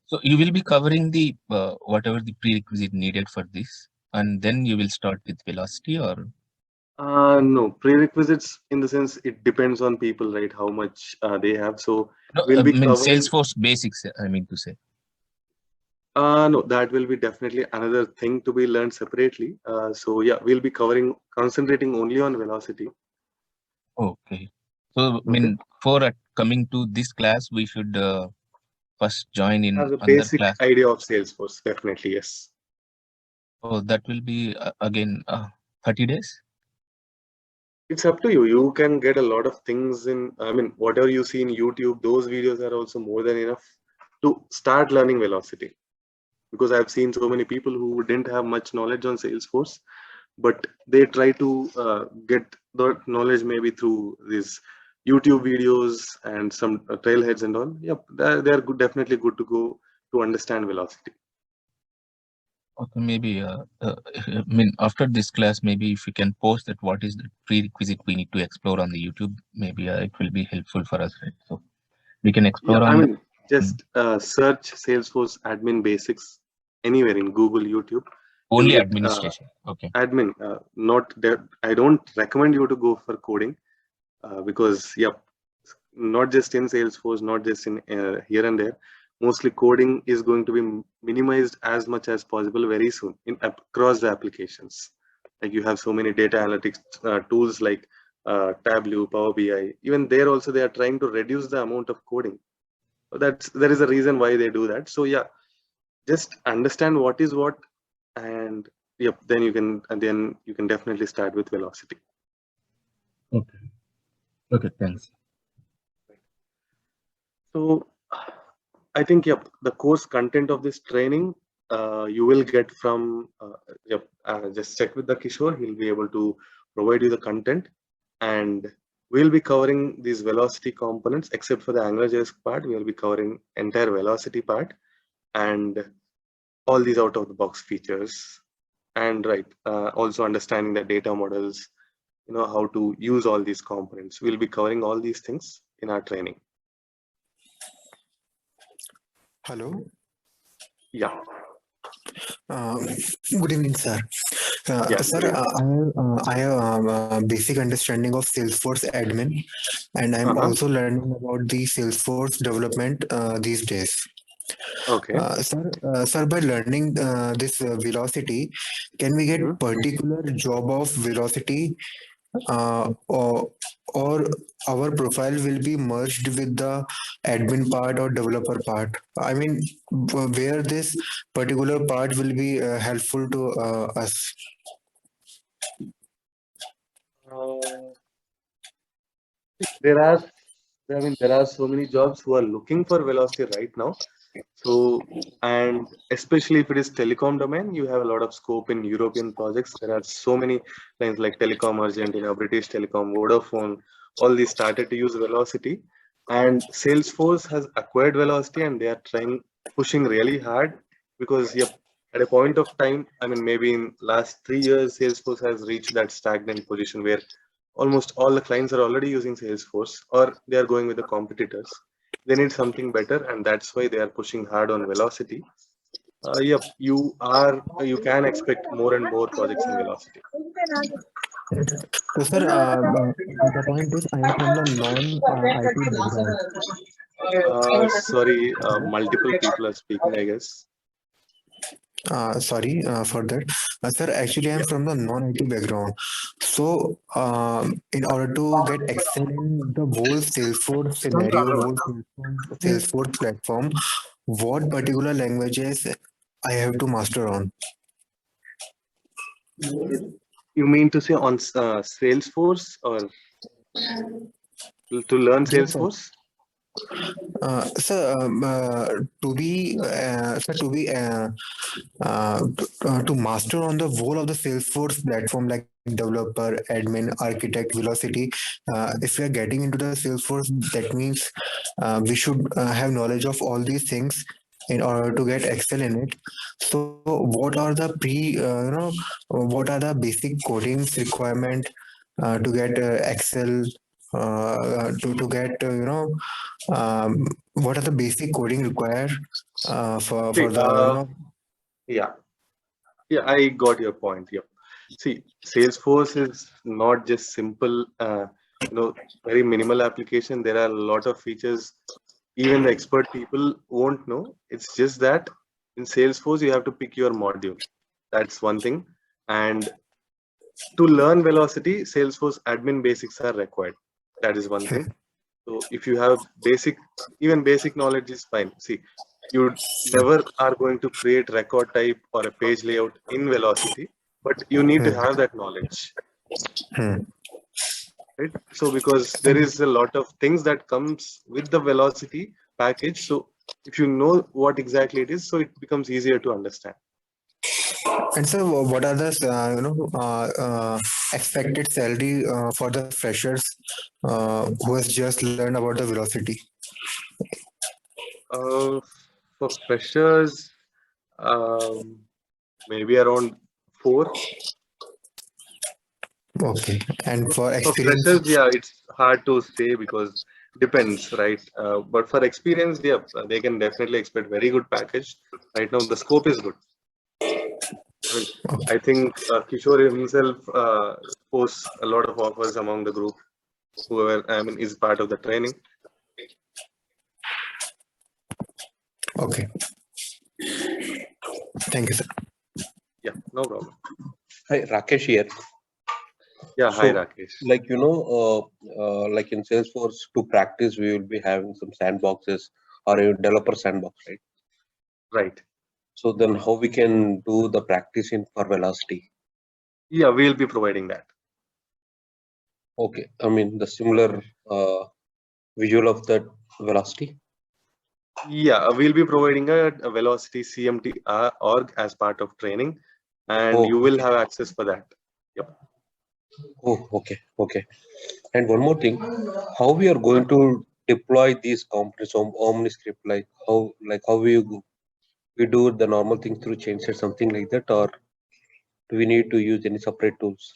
So you will be covering the whatever the prerequisite needed for this, and then you will start with Velocity, or? No, prerequisites in the sense it depends on people, right? How much they have. So No, we'll I be mean covering. Salesforce basics, I mean to say. No, that will be definitely another thing to be learned separately. So yeah, we'll be concentrating only on Velocity. Okay. So, I mean, for coming to this class, we should first join in Have a another basic class. idea of Salesforce, definitely, yes. So that will be again 30 days. It's up to you. You can get a lot of things in, I mean, whatever you see in YouTube, those videos are also more than enough to start learning Velocity. Because I've seen so many people who didn't have much knowledge on Salesforce, but they try to get the knowledge maybe through these YouTube videos and some trailheads and all. Yep, they're good, definitely good to go to understand Velocity. Okay, maybe I mean after this class, maybe if you can post that what is the prerequisite we need to explore on the YouTube, maybe it will be helpful for us, right? So we can explore Yeah, on. I mean, just search Salesforce admin basics anywhere in Google, YouTube. Only get, administration. Okay. Admin, not that. I don't recommend you to go for coding because, yep, not just in Salesforce, not just in here and there. Mostly coding is going to be minimized as much as possible very soon across the applications. Like you have so many data analytics tools like Tableau, Power BI. Even there also they are trying to reduce the amount of coding. There is a reason why they do that. So yeah, just understand what is what, and yep, then you can definitely start with Velocity. Okay. Okay. Thanks. So I think, yep, the course content of this training you will get from, just check with the Kishore. He'll be able to provide you the content, and we'll be covering these velocity components, except for the AngularJS part. We'll be covering entire velocity part and all these out of the box features. And also understanding the data models, how to use all these components. We'll be covering all these things in our training. Hello. Yeah. Good evening, sir. Yeah, Sir, good evening. I have a basic understanding of Salesforce admin, and I'm Uh-huh. also learning about the Salesforce development these days. Okay. Sir, by learning this velocity, can we get Mhm. particular job of velocity, or our profile will be merged with the admin part or developer part? I mean, where this particular part will be helpful to us. Uh, there are, there are so many jobs who are looking for velocity right now. So, and especially if it is telecom domain, you have a lot of scope in European projects. There are so many lines like Telecom Argentina, British Telecom, Vodafone, all these started to use velocity. And Salesforce has acquired velocity and they are pushing really hard because, yep, at a point of time, I mean, maybe in last 3 years, Salesforce has reached that stagnant position where almost all the clients are already using Salesforce or they are going with the competitors. They need something better, and that's why they are pushing hard on velocity. Yep, you can expect more and more projects in velocity. So, sir, the point is, I am from the non-IT background. Sorry, multiple people are speaking, I guess. Sorry for that. Sir, actually, I'm Yeah. from the non-IT background. So, in order to get excel in the whole Salesforce scenario, whole Salesforce platform, what particular languages I have to master on? You mean to say on Salesforce or to learn Yes, sir. Salesforce? Sir, to master on the whole of the Salesforce platform, like developer, admin, architect, velocity. If we are getting into the Salesforce, that means we should have knowledge of all these things in order to get excel in it. So, what are the what are the basic codings requirement to get excel? To get what are the basic coding required See, for the yeah, I got your point. Yep. See, Salesforce is not just simple, very minimal application. There are a lot of features even the expert people won't know. It's just that in Salesforce, you have to pick your module. That's one thing. And to learn velocity, Salesforce admin basics are required. That is one thing. So if you have even basic knowledge is fine. See, you never are going to create record type or a page layout in velocity, but you need to have that knowledge. Hmm. Right? So because there is a lot of things that comes with the velocity package. So if you know what exactly it is, so it becomes easier to understand. And so, what are the expected salary for the freshers who has just learned about the velocity? For freshers, maybe around 4. Okay, and for For experience, freshers, yeah, it's hard to say because depends, right? But for experience, yeah, they can definitely expect very good package. Right now, the scope is good. I mean, I think Kishore himself posts a lot of offers among the group. Whoever is part of the training. okay. Thank you, sir. Yeah, no problem. Hi, Rakesh here. Yeah, hi So, Rakesh. like like in Salesforce, to practice, we will be having some sandboxes or a developer sandbox, right? Right. So then, how we can do the practicing for velocity? Yeah, we'll be providing that. Okay, I mean the similar visual of that velocity. Yeah, we'll be providing a velocity CMT org as part of training, and you will have access for that. Yep. Oh, okay, okay. And one more thing, how we are going to deploy these components on OmniScript? Like how we do the normal thing through change or something like that, or do we need to use any separate tools?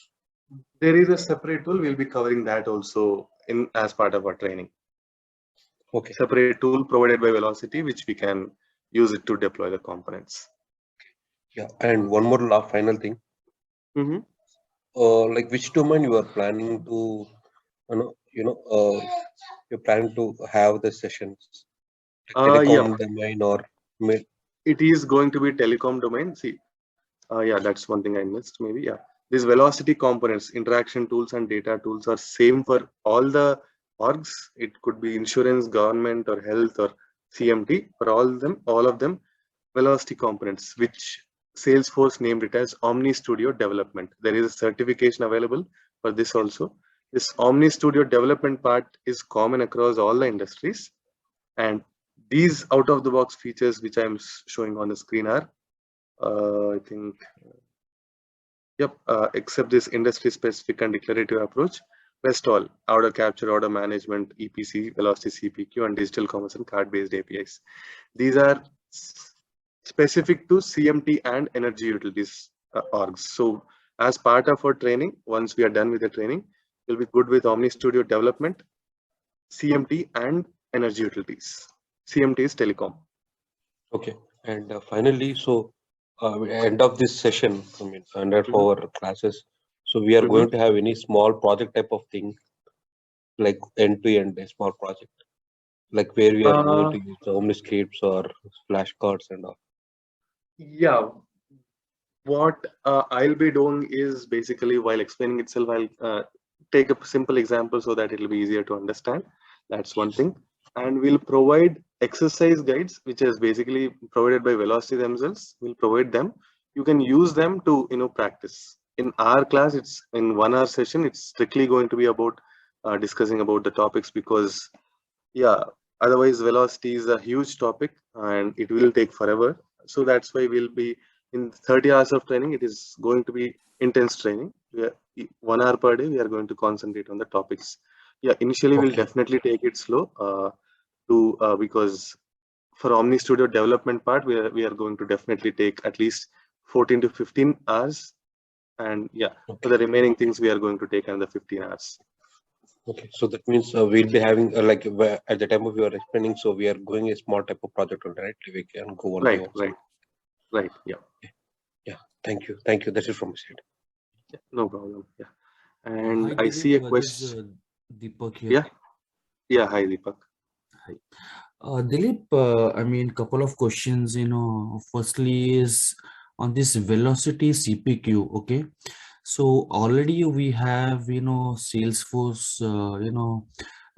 There is a separate tool. We'll be covering that also in as part of our training. Okay, Separate tool provided by Velocity, which we can use it to deploy the components. yeah. And one more final thing, Mhm. like which domain you are planning to, you're planning to have the sessions, like Yeah, telecom domain or ma- it is going to be telecom domain. See, yeah, that's one thing I missed. Maybe yeah. These velocity components, interaction tools, and data tools are same for all the orgs. It could be insurance, government, or health, or CMT. For all of them, velocity components, which Salesforce named it as Omni Studio Development. There is a certification available for this also. This Omni Studio development part is common across all the industries, and these out of the box features which I'm showing on the screen are, I think, yep, except this industry specific and declarative approach, rest all order capture, order management, EPC, velocity CPQ, and digital commerce and card based APIs. These are specific to CMT and energy utilities orgs. So as part of our training, once we are done with the training, we'll be good with Omni Studio development, CMT, and energy utilities. CMT is telecom. okay. And finally, so end of this session, I mean, end of Mhm. our classes, so we are Mhm. going to have any small project type of thing, like end to end, a small project, like where we are going Uh, to use the OmniScripts or flashcards and all. yeah, what I'll be doing is basically while explaining itself, I'll take a simple example so that it'll be easier to understand. That's one thing. And we'll provide exercise guides, which is basically provided by Velocity themselves. We'll provide them. You can use them to practice. In our class, it's in 1 hour session. It's strictly going to be about discussing about the topics because yeah, otherwise Velocity is a huge topic and it will take forever. So that's why we'll be in 30 hours of training. It is going to be intense training. 1 hour per day. We are going to concentrate on the topics. Yeah, initially we'll Okay, definitely take it slow because for Omni Studio development part, we are going to definitely take at least 14 to 15 hours. And yeah, for okay, the remaining things, we are going to take another 15 hours. okay. So that means we'll be having at the time of your explaining, so we are going a small type of project, all right? We can go one by Right, one. right, right. Yeah, Yeah, thank you. That's it from my side. no problem. Yeah. Hi And I Dilip, see a this is question. Deepak here. Yeah, yeah. Hi, Deepak. Hi. Dilip, I mean, couple of questions, firstly is on this velocity CPQ, okay? So already we have, Salesforce,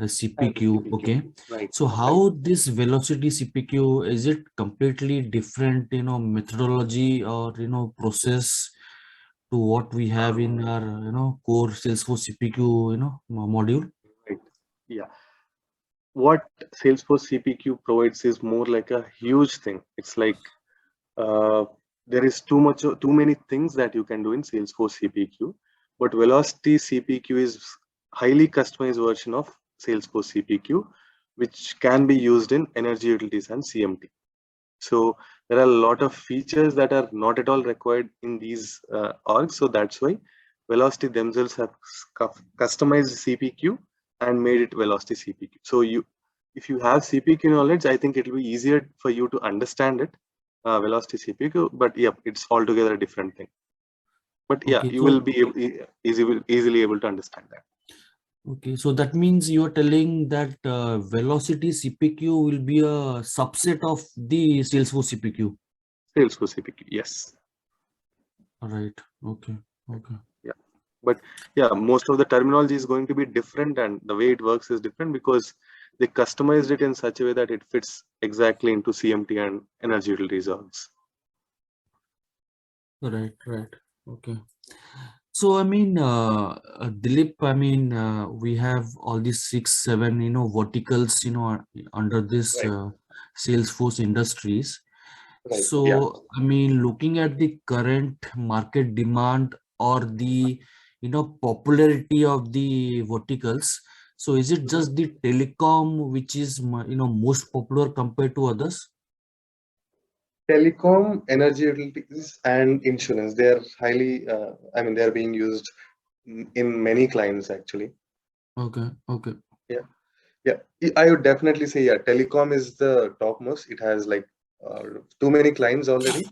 As a CPQ, CPQ. okay? Right, So right. how this velocity CPQ, is it completely different, methodology or, process to what we have in our, core Salesforce CPQ, module? Right. Yeah. What Salesforce CPQ provides is more like a huge thing. It's like uh, there is too many things that you can do in Salesforce CPQ, but Velocity CPQ is highly customized version of Salesforce CPQ, which can be used in energy utilities and CMT. So there are a lot of features that are not at all required in these orgs. So that's why Velocity themselves have customized CPQ and made it Velocity CPQ. So if you have CPQ knowledge, I think it will be easier for you to understand it, Velocity CPQ. But yeah, it's altogether a different thing. But yeah, Okay, you will so be easily able to understand that. okay, so that means you're telling that velocity CPQ will be a subset of the Salesforce CPQ. Salesforce CPQ, yes. All right. Okay. Okay. Yeah. But yeah, most of the terminology is going to be different and the way it works is different because they customized it in such a way that it fits exactly into CMT and energy utilities orgs. Right. Right. Okay. So I mean, Dilip, I mean, we have all these 6, 7, verticals, under this Right, Salesforce industries. right. Yeah. So I mean, looking at the current market demand or the popularity of the verticals. So is it just the telecom which is most popular compared to others? Telecom, energy utilities, and insurance. They are highly, I mean, they are being used in many clients actually. Okay, okay. Yeah, yeah. I would definitely say, yeah, telecom is the topmost. It has like too many clients already,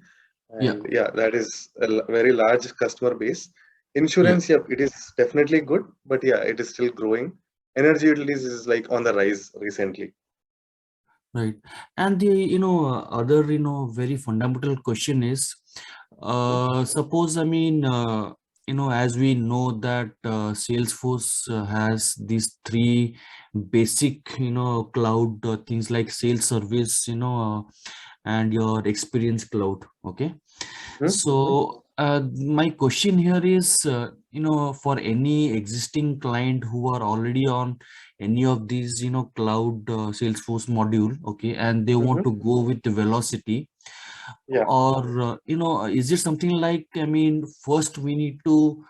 Yeah, and yeah, that is a very large customer base. yeah. Insurance, yep, it is definitely good, but yeah, it is still growing. Energy utilities is like on the rise recently. Right. And the, other, very fundamental question is, suppose, I mean, as we know that Salesforce has these three basic, cloud things like sales service, and your experience cloud. Okay. Hmm? So my question here is, for any existing client who are already on any of these, cloud Salesforce module, okay, and they want Mhm. to go with the velocity, Yeah. or is it something like, I mean, first we need to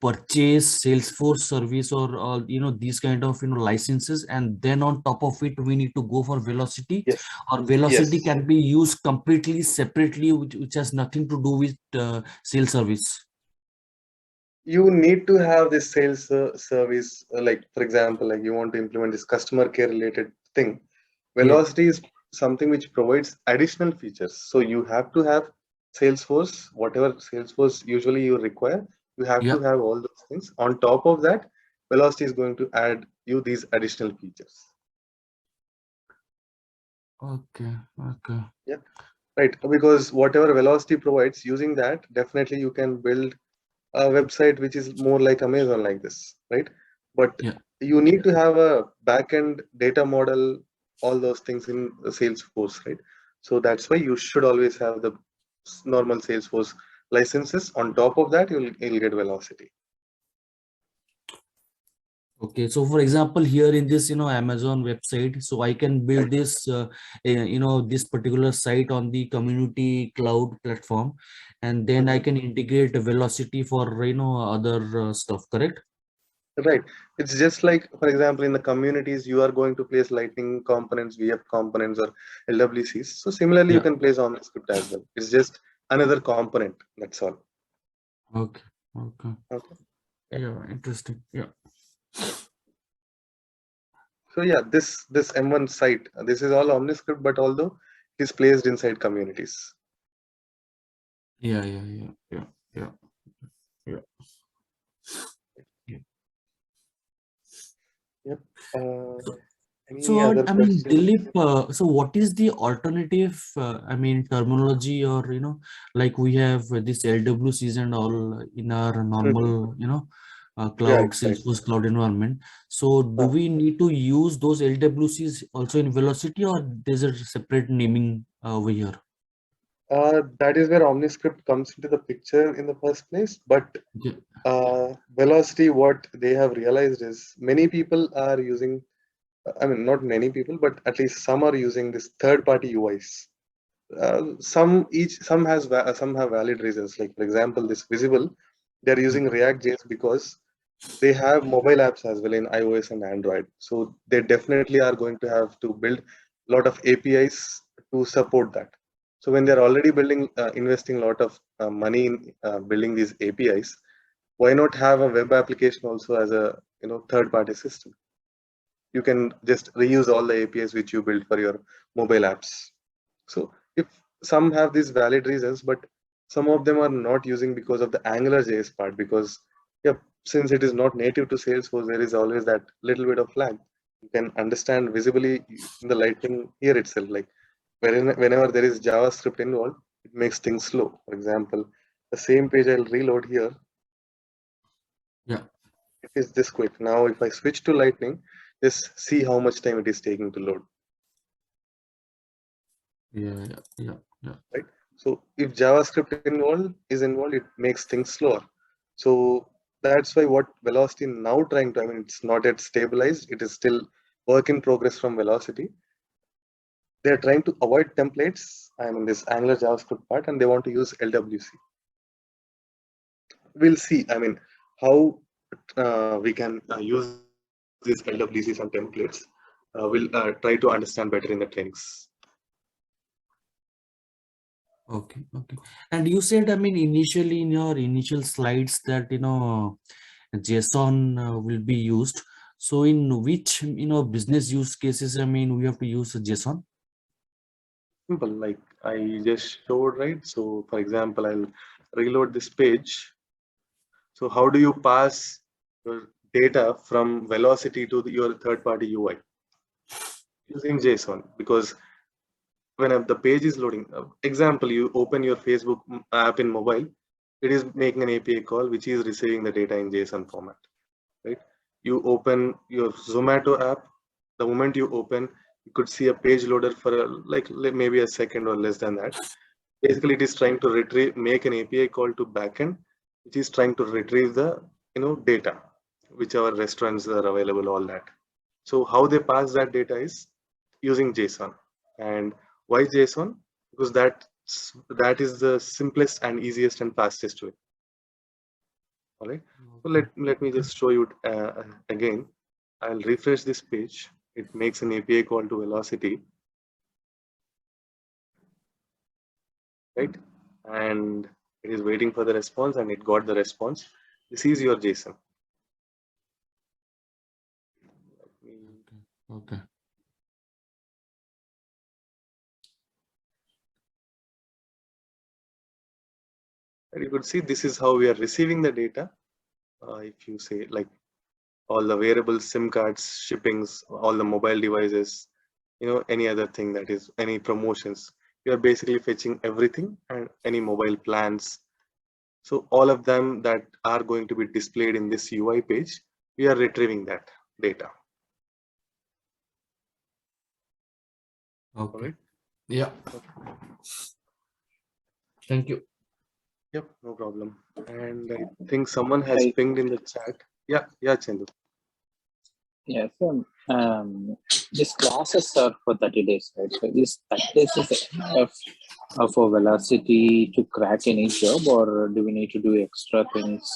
purchase Salesforce service, or these kind of licenses, and then on top of it we need to go for velocity, Yes. or velocity Yes. can be used completely separately, which has nothing to do with sales service? You need to have this sales service, like for example, like you want to implement this customer care related thing. Yeah, Velocity is something which provides additional features. So you have to have Salesforce, whatever Salesforce usually you require, you have yeah. to have all those things. On top of that, Velocity is going to add you these additional features. Okay, okay. Yeah, right. Because whatever Velocity provides, using that, definitely you can build a website which is more like Amazon like this, right? But Yeah. you need to have a backend data model, all those things in Salesforce, right? So that's why you should always have the normal Salesforce licenses. On top of that, you'll get velocity. Okay, so for example, here in this, Amazon website, so I can build this, this particular site on the community cloud platform, and then I Mhm. can integrate velocity for, other stuff, correct? Right. It's just like, for example, in the communities, you are going to place Lightning components, VF components, or LWCs. So similarly, you Yeah. can place OmniScript as well. It's just another component. That's all. Okay. Okay. Okay. Yeah. Yeah. Interesting. Yeah. So yeah, this M1 site, this is all OmniScript, but although it is placed inside communities. Yeah. Yeah. Yeah. Yeah. Yeah. Yeah. Yeah. Yep. Uh, any So, other I mean, questions? Dilip, so what is the alternative, I mean, terminology, or, like we have this LWCs and all in our Mhm. normal, cloud, Right, right. Salesforce cloud environment. So do Uh, we need to use those LWCs also in velocity, or there's a separate naming over here? that is where OmniScript comes into the picture in the first place. But Okay. Velocity, what they have realized is many people are using, I mean, not many people, but at least some are using this third-party UIs. Some have valid reasons. Like for example, this Visible, they're Yeah. using React.js because they have mobile apps as well in iOS and Android. So they definitely are going to have to build a lot of APIs to support that. So when they're already investing a lot of money in building these APIs, why not have a web application also as a third-party system? You can just reuse all the APIs which you built for your mobile apps. So if some have these valid reasons, but some of them are not using because of the AngularJS part, because yeah, since it is not native to Salesforce, there is always that little bit of lag. You can understand visibly in the Lightning here itself, like whenever there is JavaScript involved, it makes things slow. For example, the same page I'll reload here, Yeah. it is this quick. Now, if I switch to Lightning, just see how much time it is taking to load, Yeah. Yeah. Yeah. Yeah. right? So if JavaScript is involved, it makes things slower. So that's why what Velocity now trying to, I mean, it's not yet stabilized. It is still work in progress from Velocity. They're trying to avoid templates, I mean, this Angular JavaScript part, and they want to use LWC. We'll see. I mean, how we can use these LWCs and templates, we'll try to understand better in the trainings. Okay, okay. And you said, I mean, initially in your initial slides that, JSON will be used. So in which, business use cases, I mean, we have to use JSON? Simple, like I just showed, right? So for example, I'll reload this page. So how do you pass your data from Velocity to your third-party UI? Using JSON, because when the page is loading, example, you open your Facebook app in mobile, it is making an API call which is receiving the data in JSON format, right? You open your Zomato app, the moment you open, you could see a page loader for like maybe a second or less than that. Basically, it is trying to retrieve, make an API call to backend, which is trying to retrieve the data, whichever restaurants are available, all that. So how they pass that data is using JSON. And why JSON? Because that is the simplest and easiest and fastest way. All right. So let me just show you again. I'll refresh this page. It makes an API call to Velocity, right? And it is waiting for the response, and it got the response. This is your JSON. Okay. And you could see this is how we are receiving the data. If you say like all the variables, SIM cards, shippings, all the mobile devices, any other thing that is any promotions, you are basically fetching everything and any mobile plans. So all of them that are going to be displayed in this UI page, we are retrieving that data. Okay. Alright. Yeah. Thank you. Yep, no problem. And I think someone has pinged in the chat. Yeah, Chandu. Yeah, so these classes are for 30 days, right? So this 30 days is enough for Velocity to crack any job, or do we need to do extra things?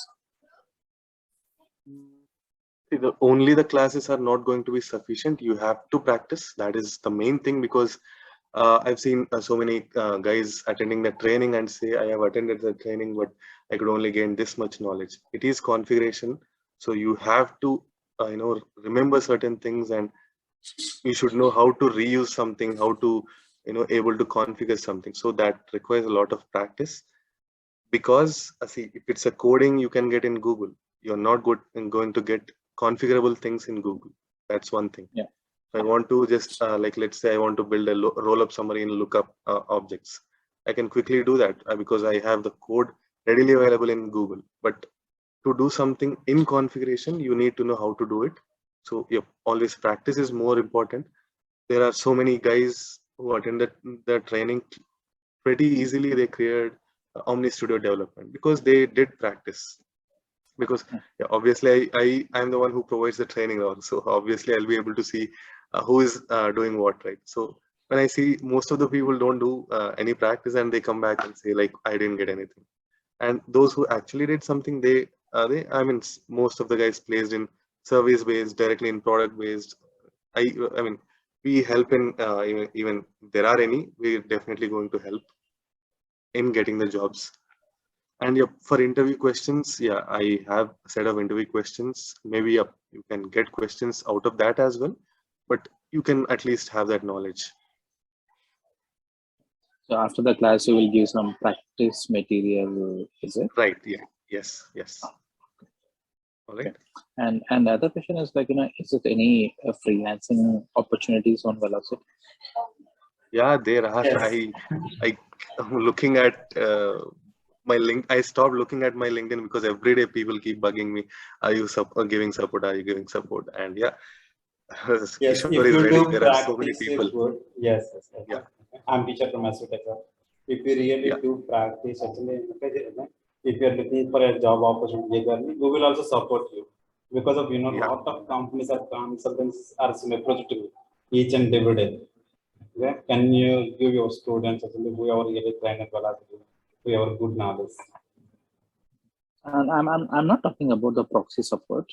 See, only the classes are not going to be sufficient. You have to practice. That is the main thing, because I've seen so many guys attending the training and say, I have attended the training, but I could only gain this much knowledge. It is configuration. So you have to, remember certain things, and you should know how to reuse something, how to, able to configure something. So that requires a lot of practice, because see, if it's a coding you can get in Google, you're not going to get configurable things in Google. That's one thing. Yeah. If I want to just like, let's say I want to build a roll-up summary in lookup objects, I can quickly do that because I have the code readily available in Google. But to do something in configuration, you need to know how to do it. So yep, always practice is more important. There are so many guys who attended the training, pretty easily they cleared Omni Studio development because they did practice. Because yeah, obviously I'm the one who provides the training also. Obviously I'll be able to see who is doing what, right? So when I see most of the people don't do any practice and they come back and say like, I didn't get anything. And those who actually did something, I mean, most of the guys placed in service based, directly in product based. I mean, we help in even if there are any, we're definitely going to help in getting the jobs. And yeah, for interview questions, yeah, I have a set of interview questions. Maybe you can get questions out of that as well, but you can at least have that knowledge. So after the class, you will give some practice material, is it? Right. Yeah. Yes. All right. Okay. And the other question is like, is it any freelancing opportunities on Velocity? Yeah, there are. Yes. I'm looking at my link. I stopped looking at my LinkedIn because every day people keep bugging me. Are you giving support? Are you giving support? And yeah, Yes, Kishore if is you ready. do There are so many practice people. good, yes. Yeah. I'm teacher from Masutech. If you really Yeah. do practice, actually, if you're looking for a job opportunity, we will also support you, because of Yeah. lot of companies or consultants are approaching you each and every day. Okay? Can you give your students actually who are really trained in Velocity, who have good knowledge? And I'm not talking about the proxy support.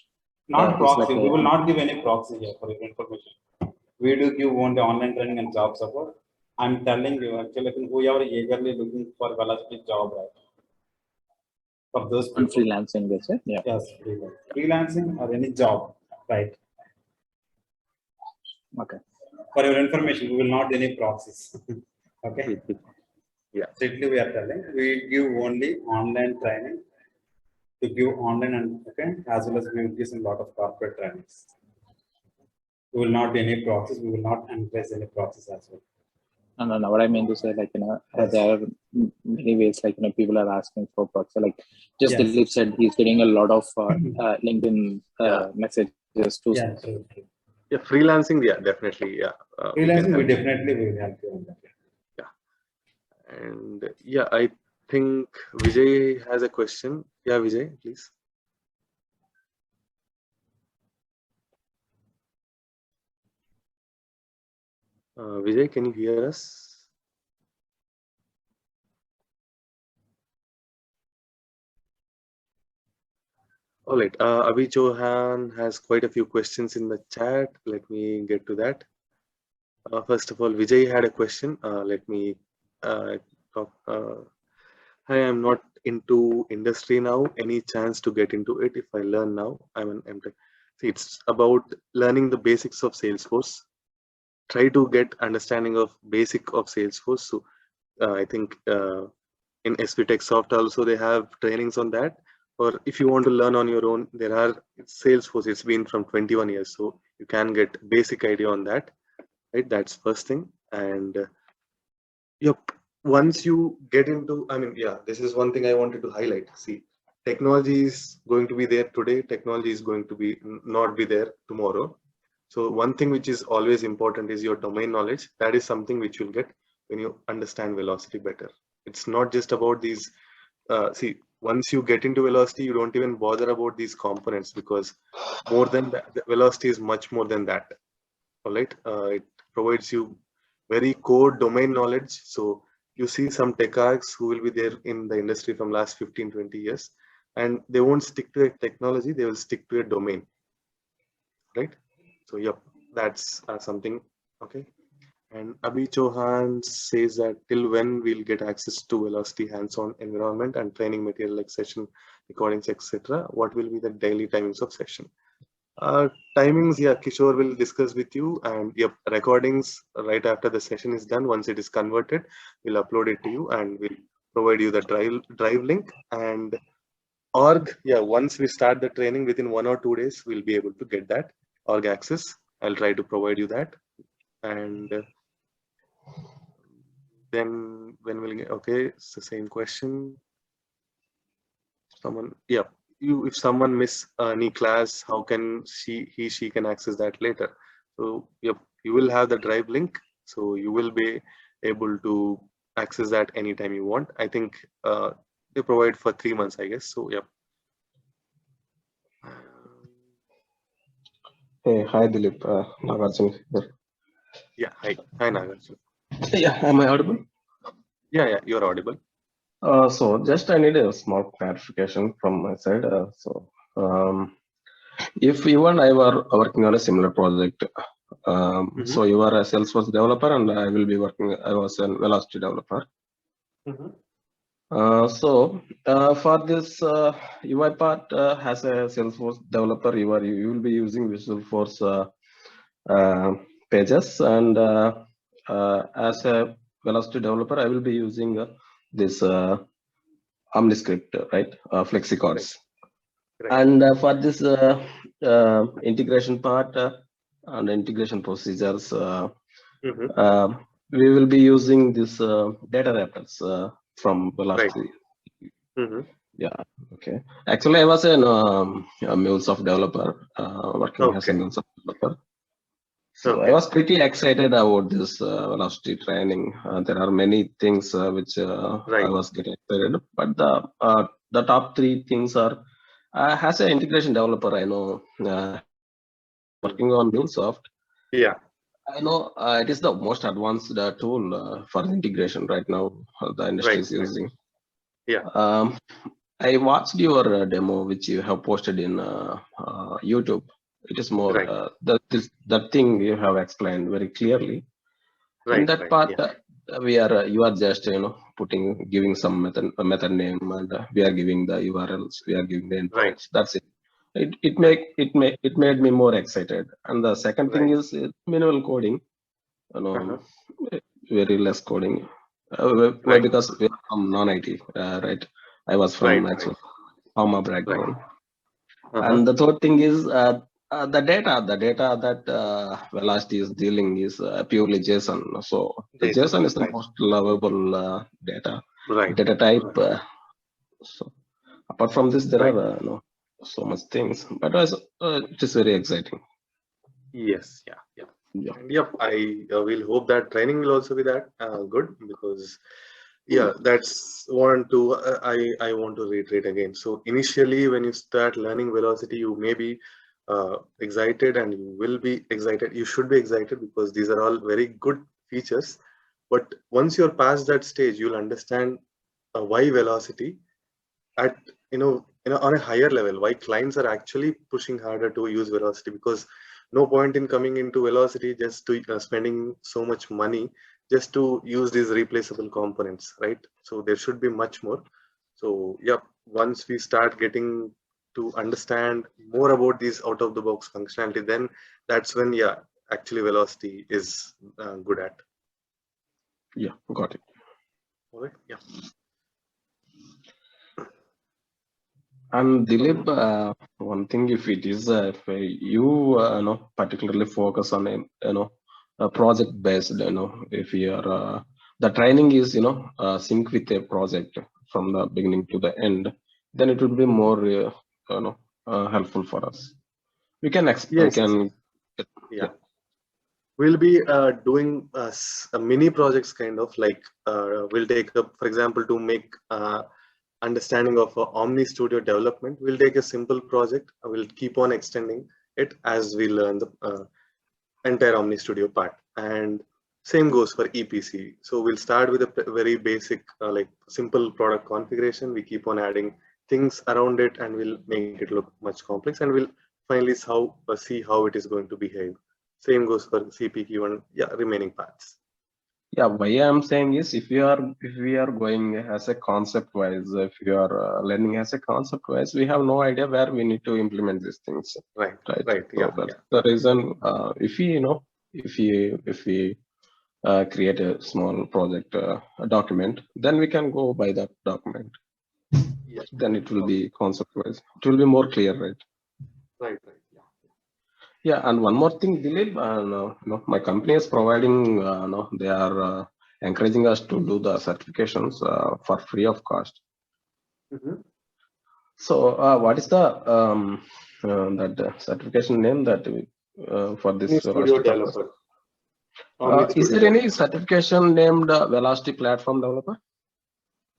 Not It's proxy. like We will a, not give any proxy here for your information. We do give only online training and job support. I'm telling you, actually, whoever eagerly looking for velocity job, right? For those on people, freelancing, they said. Yeah. yes, freelancing or any job, right? Okay. For your information, we will not do any proxies. Okay. Yeah. Strictly, we are telling we give only online training to give online and okay, as well as we will give some lot of corporate trainings. We will not do any proxies. We will not encourage any proxies as well. No. What I mean to say, like, Yes. there are many ways, like, people are asking for proxy. Like, just Yes. Dilip said, he's getting a lot of LinkedIn Yeah. messages too. Yeah, true. Yeah, freelancing, yeah, definitely, yeah. We can Freelancing, we help. definitely will help you on that. And yeah, I think Vijay has a question. Yeah, Vijay, please. Vijay, can you hear us? All right. Abhi Chauhan has quite a few questions in the chat. Let me get to that. First of all, Vijay had a question. Let me talk. Hi, I'm not into industry now. Any chance to get into it if I learn now? I'm an MTech. See, it's about learning the basics of Salesforce. Try to get understanding of basic of Salesforce. So I think in SV TechSoft also they have trainings on that. Or if you want to learn on your own, there are Salesforce. It's been from 21 years, so you can get basic idea on that. Right, that's first thing. And yep, once you get into, I mean, yeah, this is one thing I wanted to highlight. See, technology is going to be there today. Technology is going to be not be there tomorrow. So one thing which is always important is your domain knowledge. That is something which you'll get when you understand velocity better. It's not just about these. See, once you get into velocity, you don't even bother about these components because more than that, the velocity is much more than that. All right, it provides you very core domain knowledge. So you see some tech arcs who will be there in the industry from last 15-20 years, and they won't stick to a technology, they will stick to a domain, right? So yep, that's something. Okay. And Abhi Chauhan says that till when we'll get access to velocity hands-on environment and training material like session recordings, etc. What will be the daily timings of session? Timings, yeah, Kishore will discuss with you, and yep, recordings right after the session is done. Once it is converted, we'll upload it to you and we'll provide you the drive link. And org, yeah, once we start the training within 1 or 2 days, we'll be able to get that org access. I'll try to provide you that. And then when we'll get, okay, it's the same question. Someone, yeah, if someone miss any class, how can she can access that later? So yep, you will have the drive link, so you will be able to access that anytime you want. I think they provide for 3 months, I guess. So yep. Hey, hi Dilip, Nagarjun here. Yeah, hi Nagarjun. Yeah, am I audible? Yeah, you're audible. So just I need a small clarification from my side. If you and I were working on a similar project, so you are a Salesforce developer and I will be working, I was a Velocity developer. So for this UI part, as a Salesforce developer, you will be using Visualforce pages, and as a Velocity developer, I will be using this OmniScript, right? FlexiCards. Right. And for this integration part and integration procedures, we will be using this data wrappers from Velocity. Right. Yeah, okay. Actually, I was a MuleSoft developer, working as a MuleSoft developer. So I was pretty excited about this Velocity training. There are many things which I was getting excited, but the top 3 things are, as an integration developer, I know working on MuleSoft. Yeah. I know it is the most advanced tool for integration right now. The industry is using. Yeah. I watched your demo, which you have posted in YouTube. It is more Right. that thing you have explained very clearly. Right. In that Right. part, Yeah. you are just giving some method name, and we are giving the URLs, we are giving the endpoints. Right. That's it. It made me more excited. And the second thing Right. is minimal coding, very less coding. Why? Right. Because we are from non-IT, right? I was from Right. actual pharma background. Right. And the third thing is the data that Velocity is dealing is purely JSON. So the JSON is the Right. most lovable data Right. type. So apart from this, there Right. are so much things, but it is very exciting. Yes. Yeah. Yeah. Yeah. And yep, I will hope that training will also be that good, because yeah, that's want to I want to reiterate again. So initially, when you start learning Velocity, you may be excited, and you will be excited. You should be excited because these are all very good features. But once you're past that stage, you'll understand why Velocity at on a higher level, why clients are actually pushing harder to use Velocity, because no point in coming into Velocity just to spending so much money just to use these replaceable components, right? So there should be much more. So yeah, once we start getting to understand more about these out of the box functionality, then that's when actually Velocity is good at. Yeah, got it. All right. Yeah. And Dilip, one thing, if it is if you particularly focus on a project based, if you are the training is sync with a project from the beginning to the end, then it will be more helpful for us. We can Yes. Yeah. We'll be doing mini projects, kind of like we'll take up, for example, to make understanding of Omni Studio development. We'll take a simple project. We'll keep on extending it as we learn the entire Omni Studio part. And same goes for EPC. So we'll start with a very basic, like simple product configuration. We keep on adding things around it, and we'll make it look much complex. And we'll finally see how it is going to behave. Same goes for CPQ and remaining parts. Yeah, why I'm saying is if we are going as a concept wise, if you are learning as a concept wise, we have no idea where we need to implement these things. Right. So that's the reason. If we create a small project a document, then we can go by that document. Yes. Then it will be concept wise. It will be more clear, right? Right. Yeah, and one more thing, Dilip, my company is providing, they are encouraging us to do the certifications for free of cost. Mm-hmm. So, what is the that certification name that for this Studio Developer? Is there any certification named Velocity Platform Developer?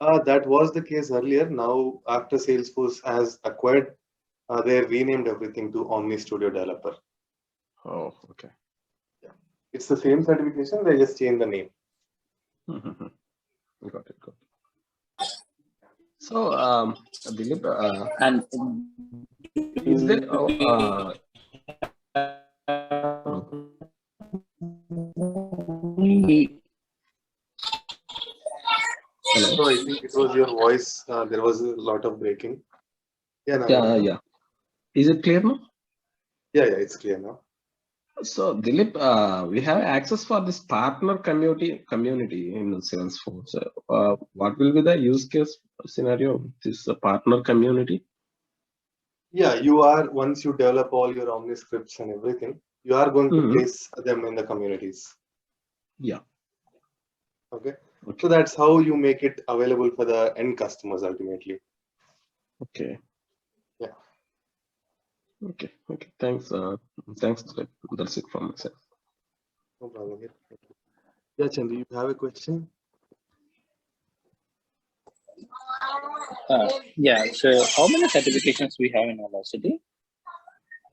That was the case earlier. Now, after Salesforce has acquired, they renamed everything to Omni Studio Developer. Oh, okay. Yeah, it's the same certification. They just changed the name. Got it. So, Dilip, and is there? Hello. So I think it was your voice. There was a lot of breaking. Yeah. Is it clear now? Yeah, it's clear now. So, Dilip, we have access for this partner community in Salesforce. What will be the use case scenario of this partner community? Yeah, you are, once you develop all your Omni scripts and everything, you are going to place them in the communities. Yeah. Okay. So that's how you make it available for the end customers ultimately. Okay. Yeah. Okay. Thanks. Thanks. That's it from myself. No problem. Yeah, Chandu, you have a question? Yeah. So, how many certifications we have in Velocity?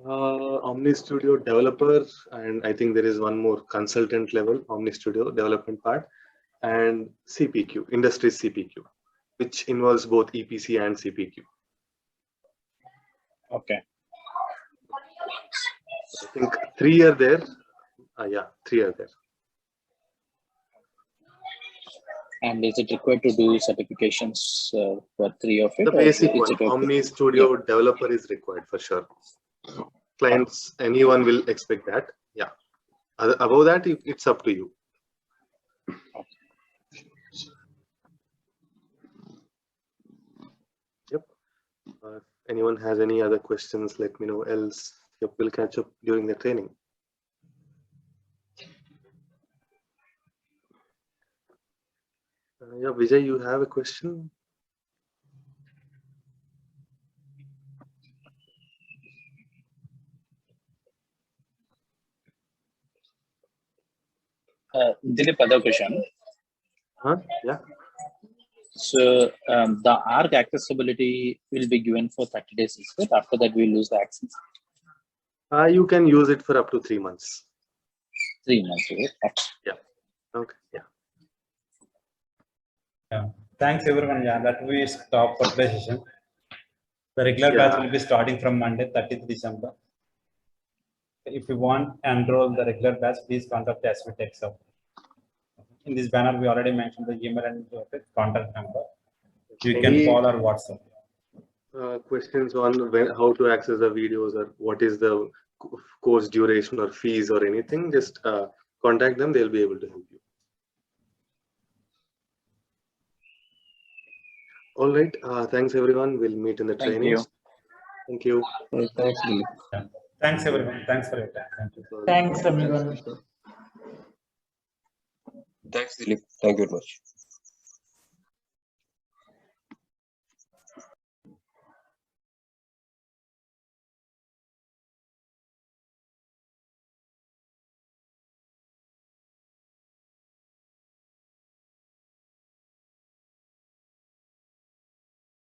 Omni Studio Developer, and I think there is one more consultant level Omni Studio development part, and CPQ, industry CPQ. which involves both EPC and CPQ. Okay. I think 3 are there. Yeah, 3 are there. And is it required to do certifications for 3 of it? The or basic is one, it okay? Omni Studio developer is required for sure. Clients, anyone will expect that. Yeah. Above that, it's up to you. Yep. If anyone has any other questions, let me know. Else, yep, we'll catch up during the training. Yeah, Vijay, you have a question? Dilip, other question. Yeah. So the ARC accessibility will be given for 30 days, is it? After that, we lose the access. You can use it for up to 3 months. 3 months, is it? Yeah. Okay. Yeah. Yeah. Thanks everyone. Yeah, that we stop for the session. The regular batch will be starting from Monday, 30th December. If you want to enroll the regular batch, please contact SV Tech Support. In this banner, we already mentioned the email and contact number. You can call or WhatsApp. Questions on how to access the videos or what is the course duration or fees or anything, just contact them. They'll be able to help you. All right. Thanks, everyone. We'll meet in the training. Thank you. Thanks, Dilip. Yeah. Thanks, everyone. Thanks for your time. Thank you. Thanks, everyone. Thanks, Dilip. Thank you very much.